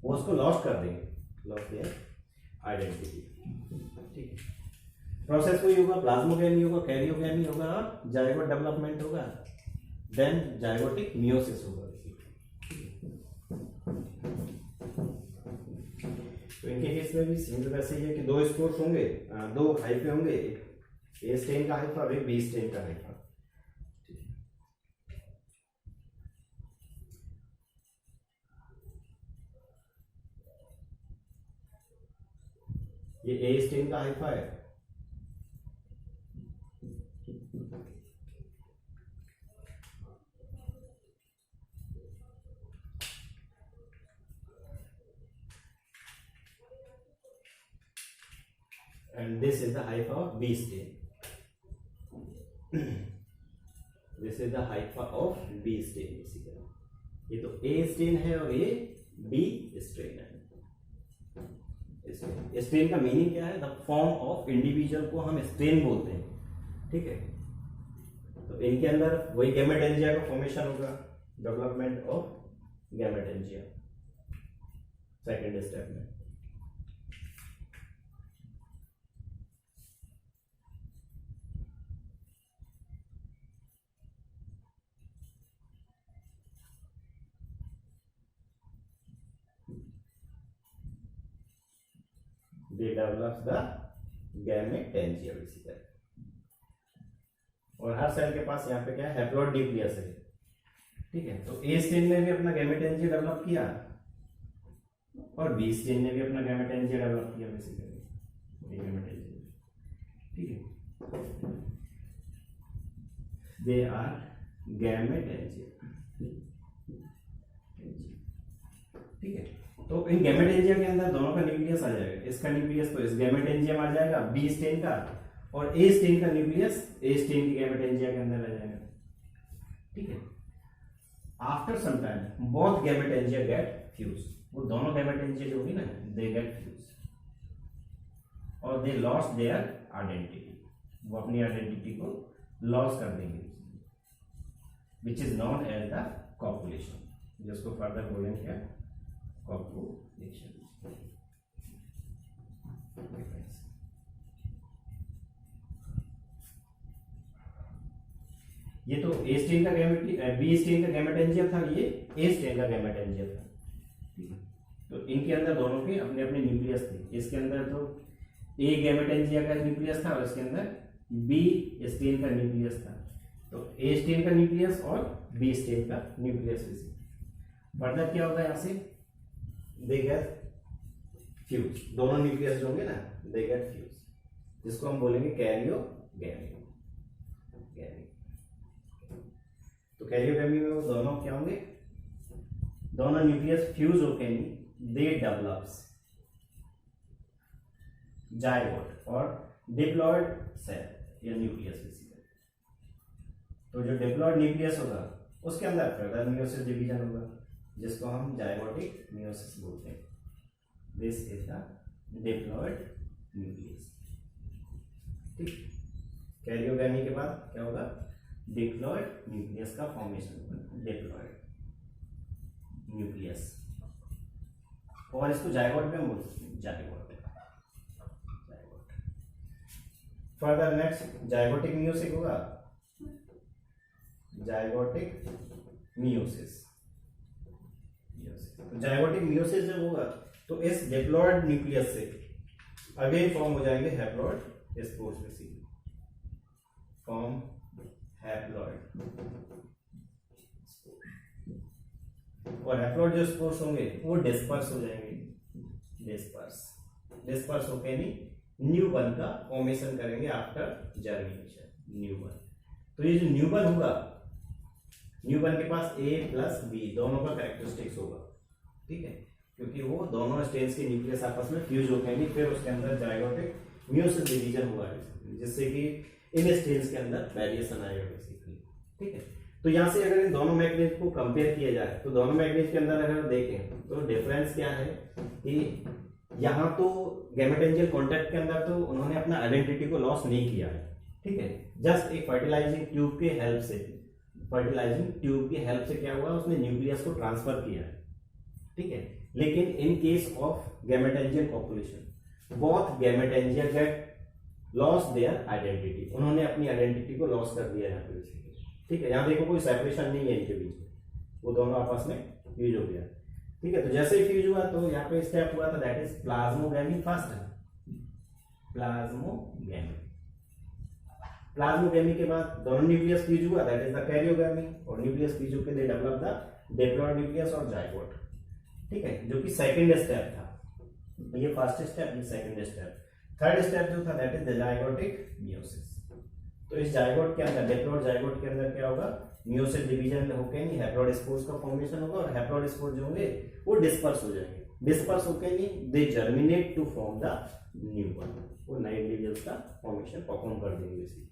वो उसको लॉस्ट कर देंगे, lost their identity, ठीक है। प्रोसेस वही होगा, प्लाज्मोगैमी होगा, कैरियोगैमी होगा, जाइगोट डेवलपमेंट होगा, देन जाइगोटिक मियोसिस होगा। तो इनके केस में भी सिमिलर वैसे ही है कि दो स्पोर्स होंगे, दो हाइफे होंगे, एक ए स्टेन का हाइफा और एक बी स्टेन का हाइफा। ये ए स्टेन का हाइफा है, and this is the hypha of B stain. This is the hypha of B stain basically. ये तो A स्टेन है और ये B स्टेन है। स्टेन का मीनिंग क्या है? द फॉर्म ऑफ इंडिविजुअल को हम स्टेन बोलते हैं, ठीक है। तो इनके अंदर वही गैमेटेंजिया का फॉर्मेशन होगा, development of gametangia second step में। They develops the gametangia basically। और हर सेल के पास यहाँ पे क्या है? हैप्लॉइड न्यूक्लियस है, ठीक है। तो ए स्टेन ने भी अपना गैमेटेंजिया डेवलप किया और बी स्टेन ने भी अपना गैमेटेंजिया डेवलप किया बेसिकली, गैमेटेंजिया, ठीक है। दे आर गैमेटेंजिया, ठीक है। तो इन गैमेटेंजिया के अंदर दोनों का न्यूक्लियस आ जाएगा, इसका न्यूक्लियस तो इस गैमेटेंजिया में आ जाएगा बी स्टेन का, और ए स्टेन का न्यूक्लियस ए स्टेन की गैमेटेंजिया के अंदर आ जाएगा, ठीक है। After some time both gametangia get fuse, वो दोनों गैमेटेंजिया जो होगी ना, दे गेट फ्यूज और दे लॉस्ट देयर आइडेंटिटी, वो अपनी आइडेंटिटी को लॉस कर देंगे, which is known as the copulation, जिसको फर्दर बोलेंगे क्या? कॉपुलेशन। ये तो ए स्टेन का बी स्टेन का गैमेटेंजिया था, ये ए स्टेन का गैमेटेंजिया था, ठीक है। तो इनके अंदर दोनों के अपने अपने न्यूक्लियस थे, इसके अंदर तो ए गैमेटेंजिया का न्यूक्लियस था और इसके अंदर बी स्टेन का न्यूक्लियस था। तो ए स्टेन का न्यूक्लियस और बी स्टेन का न्यूक्लियस, फर्दर क्या होगा यहाँ से? दे गेट फ्यूज, दोनों न्यूक्लियस जो होंगे ना, दे गेट फ्यूज, जिसको हम बोलेंगे कैरियोगैमी। तो कैरियोगैमी में वो दोनों क्या होंगे? दोनों न्यूक्लियस फ्यूज होके दे डेवलप्स जाइगोट और डिप्लॉयड सेल या न्यूक्लियस बेसिकली। तो जो डिप्लॉयड न्यूक्लियस होगा उसके अंदर फर्दर मियोसिस डिवीजन होगा, जिसको हम जाइगोटिक मियोसिस बोलते हैं। This is the diploid nucleus, ठीक। कैरियोगैमी के बाद क्या होगा? डिप्लॉयड न्यूक्लियस का फॉर्मेशन होगा, डिप्लॉयड न्यूक्लियस, और इसको जाइगोट में बोल सकते हैं, zygote. Further next zygotic meiosis होगा, जाइगोटिक मियोसिस। जाइगोटिक मियोसिस जब होगा तो इस डिप्लॉयड न्यूक्लियस से अगेन फॉर्म हो जाएंगे haploid spores basically, form haploid, और हैप्लॉयड जो स्पोर्स होंगे वो डिस्पर्स हो जाएंगे, डिस्पर्स होके नहीं न्यू बन का फॉर्मेशन करेंगे आफ्टर जर्मिनेशन, न्यू बन। तो ये जो न्यू बन होगा, न्यू बन के पास ए प्लस बी दोनों का कैरेक्टरिस्टिक्स होगा, ठीक है, क्योंकि वो दोनों स्टेन्स के न्यूक्लियस आपस में फ्यूज होते हैं, फिर उसके अंदर जाइगोटिक मियोसिस डिवीजन हुआ है, जिससे कि इन स्टेन्स के अंदर वेरिएशन आएगा बेसिकली, ठीक है। तो यहाँ से अगर इन दोनों मैग्नेट को कंपेयर किया जाए तो दोनों मैग्नेट के अंदर अगर देखें तो डिफरेंस क्या है कि यहाँ तो गैमेटेंजियल कॉन्टैक्ट के अंदर तो उन्होंने अपना आइडेंटिटी को लॉस नहीं किया है, ठीक है। जस्ट एक फर्टिलाइजिंग ट्यूब के हेल्प से क्या हुआ, उसने न्यूक्लियस को ट्रांसफर किया है, ठीक है। लेकिन in case of gametangial copulation both gametangia get loss their identity, उन्होंने अपनी आइडेंटिटी को लॉस कर दिया यहाँ पे, ठीक है। यहाँ देखो कोई सेपरेशन नहीं है इनके बीच में, वो दोनों आपस में फ्यूज हो गया। ठीक है, तो जैसे ही फ्यूज हुआ तो यहाँ पे स्टेप हुआ था, दैट इज प्लाज्मोगैमी फर्स्ट है, प्लाज्मोगैमी। प्लाज्मोगैमी के बाद दोनों न्यूक्लियस फ्यूज हुआ, दैट इज द कैरियोगैमी, और न्यूक्लियस फ्यूज होकर they develop the diploid nucleus और जाइगोट। ठीक है, जो कि सेकंड स्टेप था, ये फर्स्ट स्टेप, ये सेकंड स्टेप। थर्ड स्टेप जो था that is the zygotic meiosis. तो इस जाइगोट के अंदर, डिप्लॉयड जाइगोट के अंदर क्या होगा, मियोसिस डिवीजन होके नहीं हैप्लॉइड स्पोर्स का फॉर्मेशन होगा, और हैप्लॉइड स्पोर जो होंगे वो डिस्पर्स हो जाएंगे, डिस्पर्स होके नहीं they germinate to form the new one, वो नए इंडिविजुअल्स का फॉर्मेशन परफॉर्म कर देंगे इसी।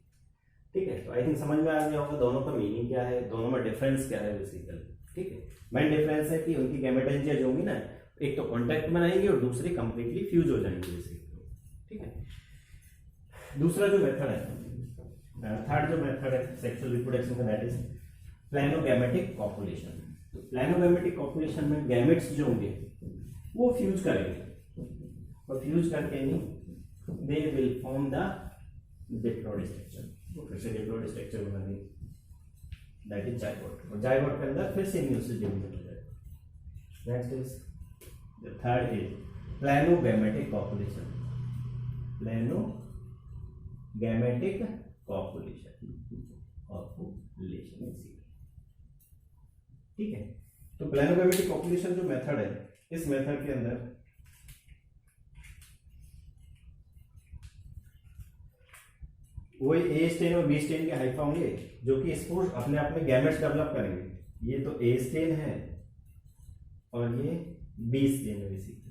ठीक है, तो आई थिंक समझ में आ गया होगा दोनों का मीनिंग क्या है, दोनों में डिफरेंस क्या है बेसिकली। ठीक है, मेन डिफरेंस है कि उनकी गैमेटोजेंसिया जो होंगी ना, एक तो कांटेक्ट बनाएंगे और दूसरी कंप्लीटली फ्यूज हो जाएंगे बेसिकली। ठीक है, दूसरा जो मेथड है, थर्ड जो मेथड है सेक्सुअल रिप्रोडक्शन का, दैट इज प्लेनोगैमेटिक कॉपुलेशन। तो प्लेनोगैमेटिक कॉपुलेशन में गैमेट्स जो होंगे वो फ्यूज करेंगे, और फ्यूज करके नहीं they will form the diploid structure, वो फिर से डिप्लॉइड स्ट्रक्चर बना देंगे, दैट इज जाइगोट, और जाइगोट के अंदर फिर से मियोसिस डिवीजन हो जाएगा। Next is the third is planogametic copulation, planogametic copulation, ठीक है। तो प्लेनोगैमेटिक कॉपुलेशन जो मेथड है, इस मेथड के अंदर वही ए स्टेन और बी स्टेन के हाइफा होंगे जो कि स्पोर्स अपने आप में गैमेट्स डेवलप करेंगे। ये तो ए स्टेन है और ये बी स्टेन है, basically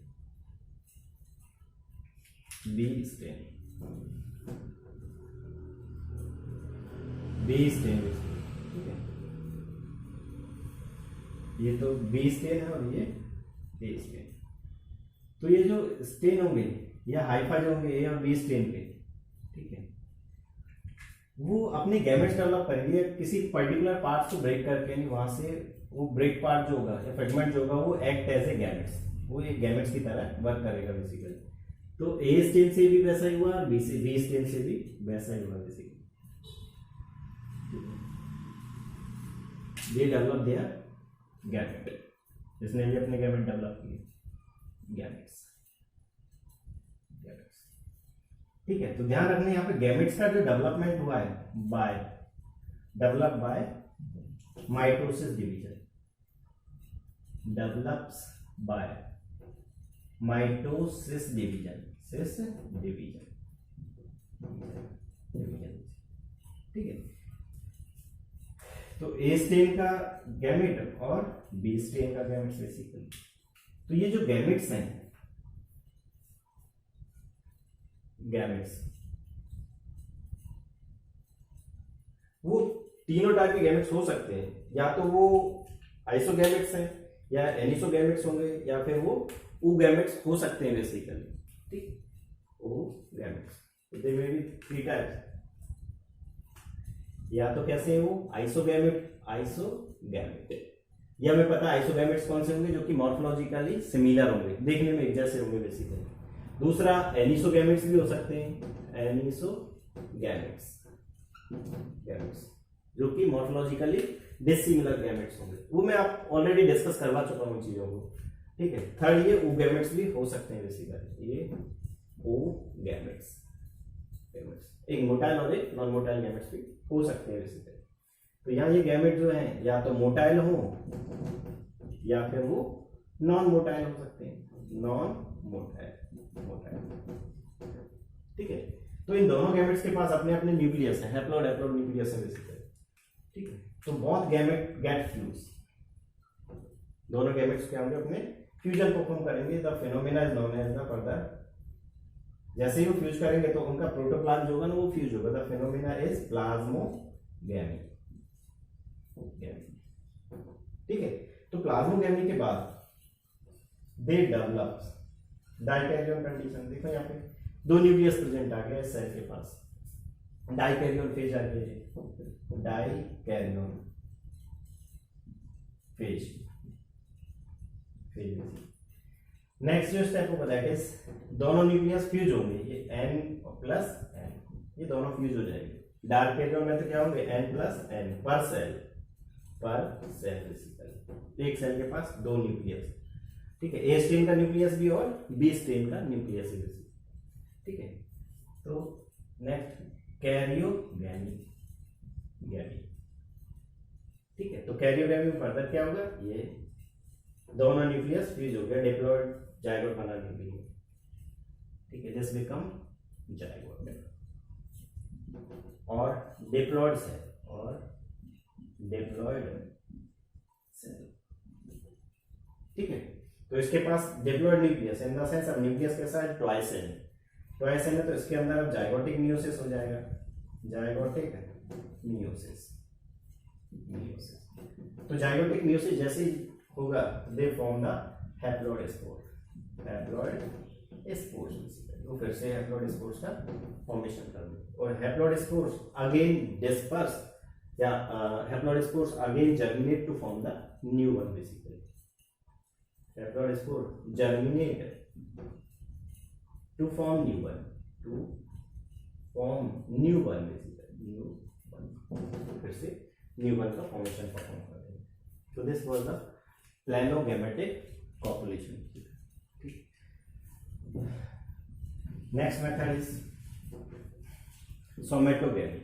B stain, B stain, ठीक है। ये तो बी स्टेन है और ये ए स्टेन। तो ये जो स्टेन होंगे या हाइफा जो होंगे ए और बी स्टेन के, ठीक है, वो अपने गैमेट्स डेवलप करेंगे किसी पर्टिकुलर पार्ट को ब्रेक करके, नहीं वहां से वो ब्रेक पार्ट जो होगा या फ्रेगमेंट जो होगा वो एक्ट एज ए गैमेट्स, वो एक गैमेट्स की तरह वर्क करेगा बेसिकली। तो ए स्टेन से भी वैसा ही हुआ और बी स्टेन से भी वैसा ही हुआ basically. They develop their gamete, इसने भी अपने गैमेट डेवलप किए, गैमेट्स, ठीक है। तो ध्यान रखना यहाँ पे गैमेट्स का जो डेवलपमेंट हुआ है develop by mitosis division, develops by mitosis division, ठीक है। तो ए स्टेन का गैमेट और बी स्टेन का गैमेट बेसिकली। तो ये जो गैमेट्स हैं, गैमेट्स वो तीनों टाइप के गैमेट्स हो सकते हैं, या तो वो आइसोगैमेट्स हैं या एनिसोगैमेट्स होंगे या फिर वो ऊगैमेट्स हो सकते हैं बेसिकली, ठीक, ऊगैमेट्स। तो दे में भी थ्री टाइप्स, या तो कैसे है वो आइसोगैमेट, या हमें पता है आइसोगैमेट्स कौन से होंगे जो कि मॉर्फोलॉजिकली सिमिलर होंगे, देखने में एक जैसे होंगे बेसिकली। दूसरा एनिसोगैमेट्स भी हो सकते हैं, एनिसोगैमेट्स जो कि मॉर्फोलॉजिकली डिसिमिलर गैमेट्स होंगे, वो मैं आप ऑलरेडी डिस्कस करवा चुका हूं चीजों को, ठीक है। थर्ड ये ऊगैमेट्स भी हो सकते हैं बेसिकली, ये ऊगैमेट्स, एक मोटाइल और एक नॉन मोटाइल गैमेट्स भी हो सकते हैं बेसिकली। तो यहाँ ये गैमेट जो है या तो मोटाइल हो या फिर वो नॉन मोटाइल हो सकते हैं, नॉन मोटाइल, ठीक है। तो इन दोनों गैमेट्स के पास अपने अपने न्यूक्लियस है, हैप्लॉइड न्यूक्लियस है बेसिकली, ठीक है। तो बोथ गैमेट गेट फ्यूज, दोनों गैमेट्स क्या होंगे अपने फ्यूजन परफॉर्म करेंगे। The phenomena is known as the further, जैसे ही वो फ्यूज करेंगे तो उनका प्रोटोप्लाज्म जो होगा ना वो फ्यूज होगा। द फेनोमेना इज प्लाज्मोगैमी, ठीक है। तो प्लाज्मोगैमी के बाद दे डेवलप्स डाइकैरियन कंडीशन। देखो यहाँ पे दो न्यूक्लियस प्रेजेंट आ गया इस सेल के पास, डाइकैरियन फेज आ गया, डाइकैरियन फेज। नेक्स्ट जो स्टेप होगा दैट इज दोनों न्यूक्लियस फ्यूज होंगे, ये n प्लस n, ये दोनों फ्यूज हो जाएंगे। डार्क कैरियन में तो क्या होंगे n प्लस n पर सेल बेसिकली, एक सेल के पास दो न्यूक्लियस। ठीक है, ए स्ट्रेन का न्यूक्लियस भी और बी स्ट्रेन का न्यूक्लियस भी, ठीक है। तो नेक्स्ट कैरियोगैमी, ठीक है। तो कैरियोगैमी में फर्दर क्या होगा, ये दोनों न्यूक्लियस फ्यूज हो गया, डिप्लॉयड जायगोट बनाने के लिए, ठीक है, दिस बिकम जायगोट और डिप्लॉयड सेल, ठीक है। तो इसके पास diploid nucleus in the sense, अब न्यूक्लियस कैसा है, ट्वाइस है, तो इसके अंदर अब जायगोटिक मियोसिस हो जाएगा, जायगोटिक मियोसिस। तो जायगोटिक मियोसिस जैसे ही होगा, they form the haploid spores, तो फिर से हैप्लॉइड स्पोर्स का फॉर्मेशन कर दो, और हैप्लॉइड स्पोर्स अगेन डिस्पर्स या haploid spores again germinate to form the new one basically, haploid spore germinate to form new one basically, फिर से न्यू वन का फॉर्मेशन परफॉर्म करते हैं। तो this was the planogametic copulation. Next method is somatogamy.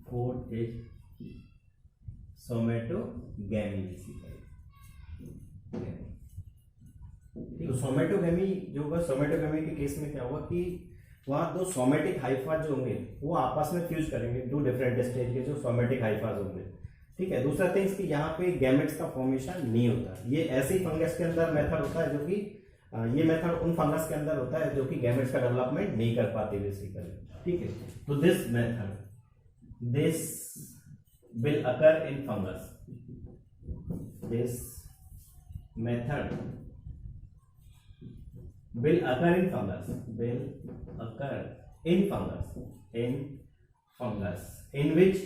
Fourth is somatogamy basically. तो somatogamy जो होगा, सोमेटोगैमी के केस में क्या होगा कि वहां दो सोमेटिक हाइफा जो होंगे वो आपस में फ्यूज करेंगे, दो डिफरेंट स्टेज के जो सोमेटिक हाइफाज होंगे, ठीक है। दूसरा थिंग्स कि यहाँ पे गैमेट्स का फॉर्मेशन नहीं होता, ये ऐसे ही फंगस के अंदर मेथड होता है जो कि ये मेथड उन फंगस के अंदर होता है जो कि गैमेट्स का डेवलपमेंट नहीं कर पाते बेसिकली, ठीक है। तो this method will occur in fungus. This method will occur in fungus. In which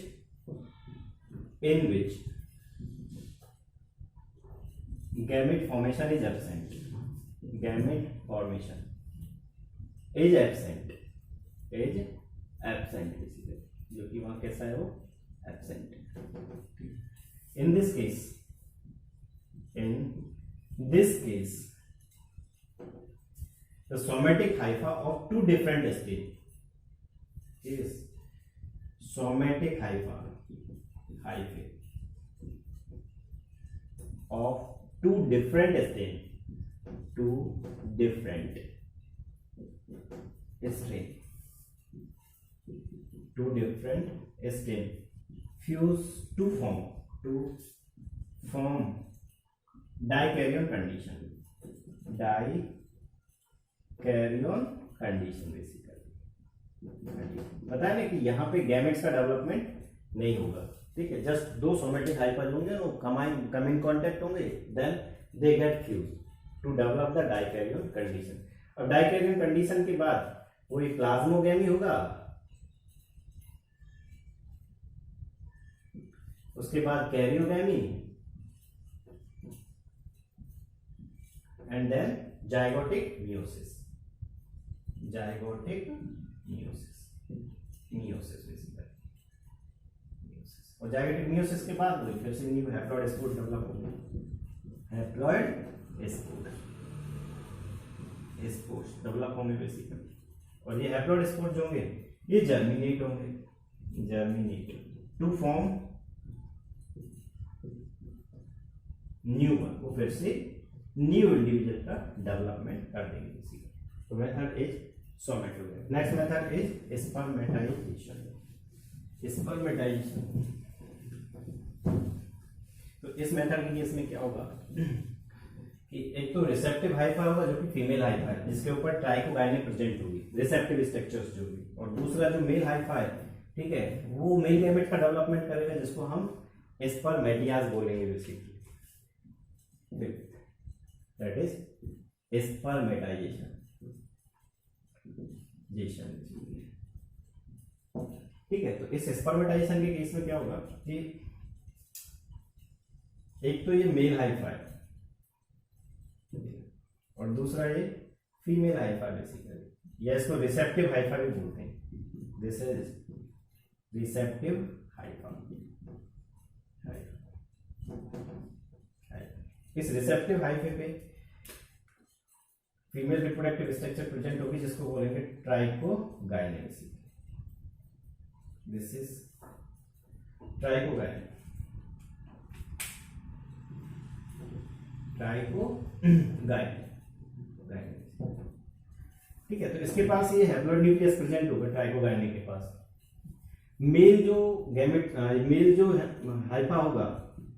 gamete formation is absent. Basically, जो कि वहां कैसा है, वो absent. In this case, the somatic hypha of two different states is somatic hyphae of two different strain fuse to form dikaryon condition basically. बताया ना कि यहाँ पे गैमेट्स का डेवलपमेंट नहीं होगा, ठीक है। जस्ट दो सोमेटिक हाइफाज होंगे, वो कम इन कॉन्टेक्ट होंगे, then they get fuse to develop the dikaryon condition. और डाइकैरियन कंडीशन के बाद वो एक प्लाज्मोगैमी होगा, उसके बाद karyogamy, and then zygotic meiosis basically. और जायगोटिक मियोसिस के बाद फिर से न्यू हैप्लॉइड स्पोर डेवलप होंगे, स्पोर्स डेवलप होंगे बेसिकली। और ये हैप्लॉइड स्पोर जो होंगे ये germinate to form new one, वो फिर से न्यू इंडिविजुअल का डेवलपमेंट कर देंगे बेसिकली। तो method is somatogamy. Next method is spermatisation. तो इस मेथड के केस में क्या होगा कि एक तो रिसेप्टिव हाइफा होगा जो कि फीमेल हाइफा है, जिसके ऊपर ट्राइकोगाइने प्रेजेंट होगी, रिसेप्टिव स्ट्रक्चर्स जो होगी। और दूसरा जो मेल हाइफा है, ठीक है, वो मेल गैमेट का डेवलपमेंट करेगा, जिसको हम स्पर्मेटियाज बोलेंगे बेसिकली। That is spermatization। ठीक है। तो इस स्पर्मेटाइजेशन के केस में क्या होगा कि एक तो ये मेल हाइफा है और दूसरा ये फीमेल हाइफा बेसिकली, या इसको रिसेप्टिव हाइफा भी बोलते हैं। This is receptive Haifa. इस रिसेप्टिव हाइफे पे फीमेल रिप्रोडक्टिव स्ट्रक्चर प्रेजेंट होगी, जिसको बोलेंगे ट्राइकोगाइने। This is ट्राइकोगाइने। ठीक है, तो इसके पास ये हैप्लॉइड न्यूक्लियस प्रेजेंट होगा ट्राइकोगाइने के पास। मेल जो गैमेट, मेल जो हाइफा होगा,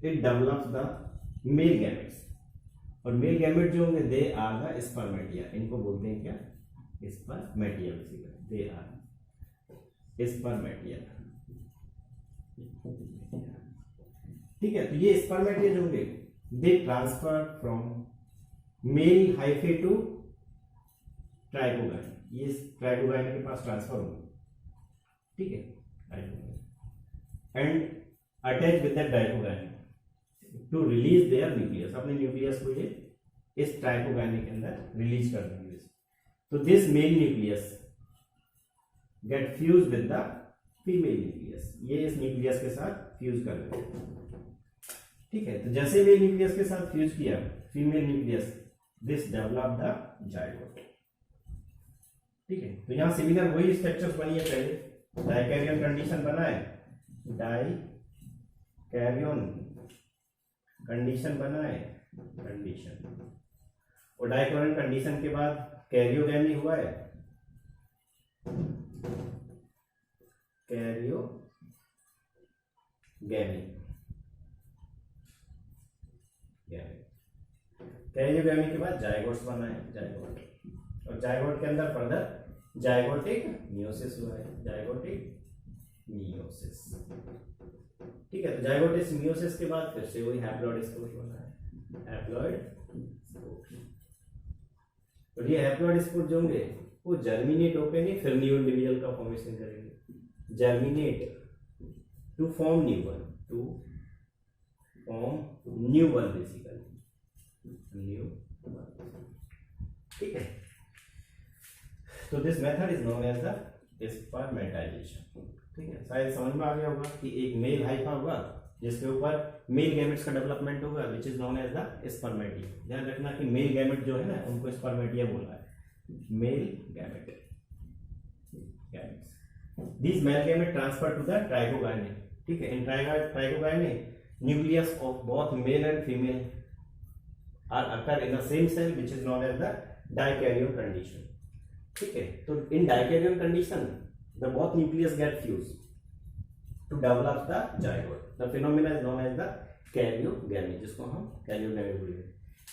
it develops the male gametes, और मेल गैमेट जो होंगे दे आर द स्पर्मेटिया। इनको बोलते हैं क्या? Spermatia basically, they are spermatia. ठीक है, तो ये स्पर्मेटिया जो होंगे they transfer from male hyphae to trichogyne. ये ट्राइकोगाइन के पास ट्रांसफर होंगे, ठीक है, and attach with the trichogyne to release their nucleus. अपने न्यूक्लियस को ये इस ट्राइकोगाइन के अंदर रिलीज कर देंगे। तो this male nucleus get fuse with the female nucleus. ये इस न्यूक्लियस के साथ फ्यूज कर देंगे, ठीक है। तो जैसे मेल न्यूक्लियस के साथ फ्यूज किया female nucleus, this develop the zygote. ठीक है, तो यहां सिमिलर वही स्ट्रक्चर्स बनी है पहले, डाइकैरियन कंडीशन बना है, डाइकैरियन कंडीशन बना है, कंडीशन, और डाइकैरियन कंडीशन के बाद कैरियोगैमी हुआ है, कैरियोगैमी। कैरियोगैमी के बाद जाइगोट्स बना है, जाइगोट, और जाइगोट के अंदर फर्दर जाइगोटिक मियोसिस हुआ है, जाइगोटिक मियोसिस। ठीक है, तो जाइगोटिक मियोसिस के बाद फिर से वही हैप्लॉइड स्पोर बना है, हैप्लॉइड स्पोर। तो ये हैप्लॉइड स्पोर जो होंगे वो जर्मिनेट होकर नहीं फिर न्यू इंडिविजुअल का फॉर्मेशन करेंगे। Germinate to form new one, to form new one basically, new one. ठीक है, तो this method is known as the spermatization. ठीक है, शायद समझ में आ गया होगा कि एक मेल हाइफा होगा जिसके ऊपर मेल गैमेट्स का डेवलपमेंट होगा, which is known as the spermatia. ध्यान रखना कि मेल गैमेट जो है ना उनको स्पर्मेटिया बोला है, male gamete, gametes. This male gamete transfer to the trichogyne. ठीक है, in trichogyne nucleus of both male and female are occur in the same cell, which is known as the dikaryon condition. ठीक है, तो in dikaryon condition the both nucleus get fuse to develop the zygote. The phenomena is known as the karyogamy, जिसको हम karyogamy बोलेंगे।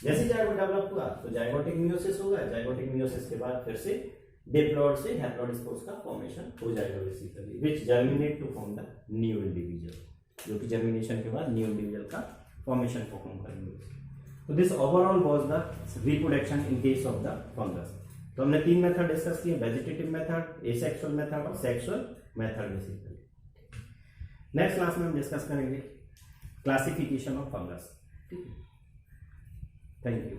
जैसे zygote develop हुआ तो zygotic meiosis होगा, जाइगोटिक मियोसिस के बाद फिर से डिप्लॉइड से हैप्लॉइड स्पोर्स का फॉर्मेशन हो जाएगा basically, which germinate to form the new individual, जो कि जर्मिनेशन के बाद न्यू इंडिविजुअल का फॉर्मेशन परफॉर्म करेंगे। तो this overall was the reproduction in case of the fungus. तो हमने 3 मेथड डिस्कस किए, वेजिटेटिव मेथड, एसेक्सुअल मेथड और sexual method basically. Next class में हम डिस्कस करेंगे क्लासिफिकेशन ऑफ फंगस। ठीक है, थैंक यू।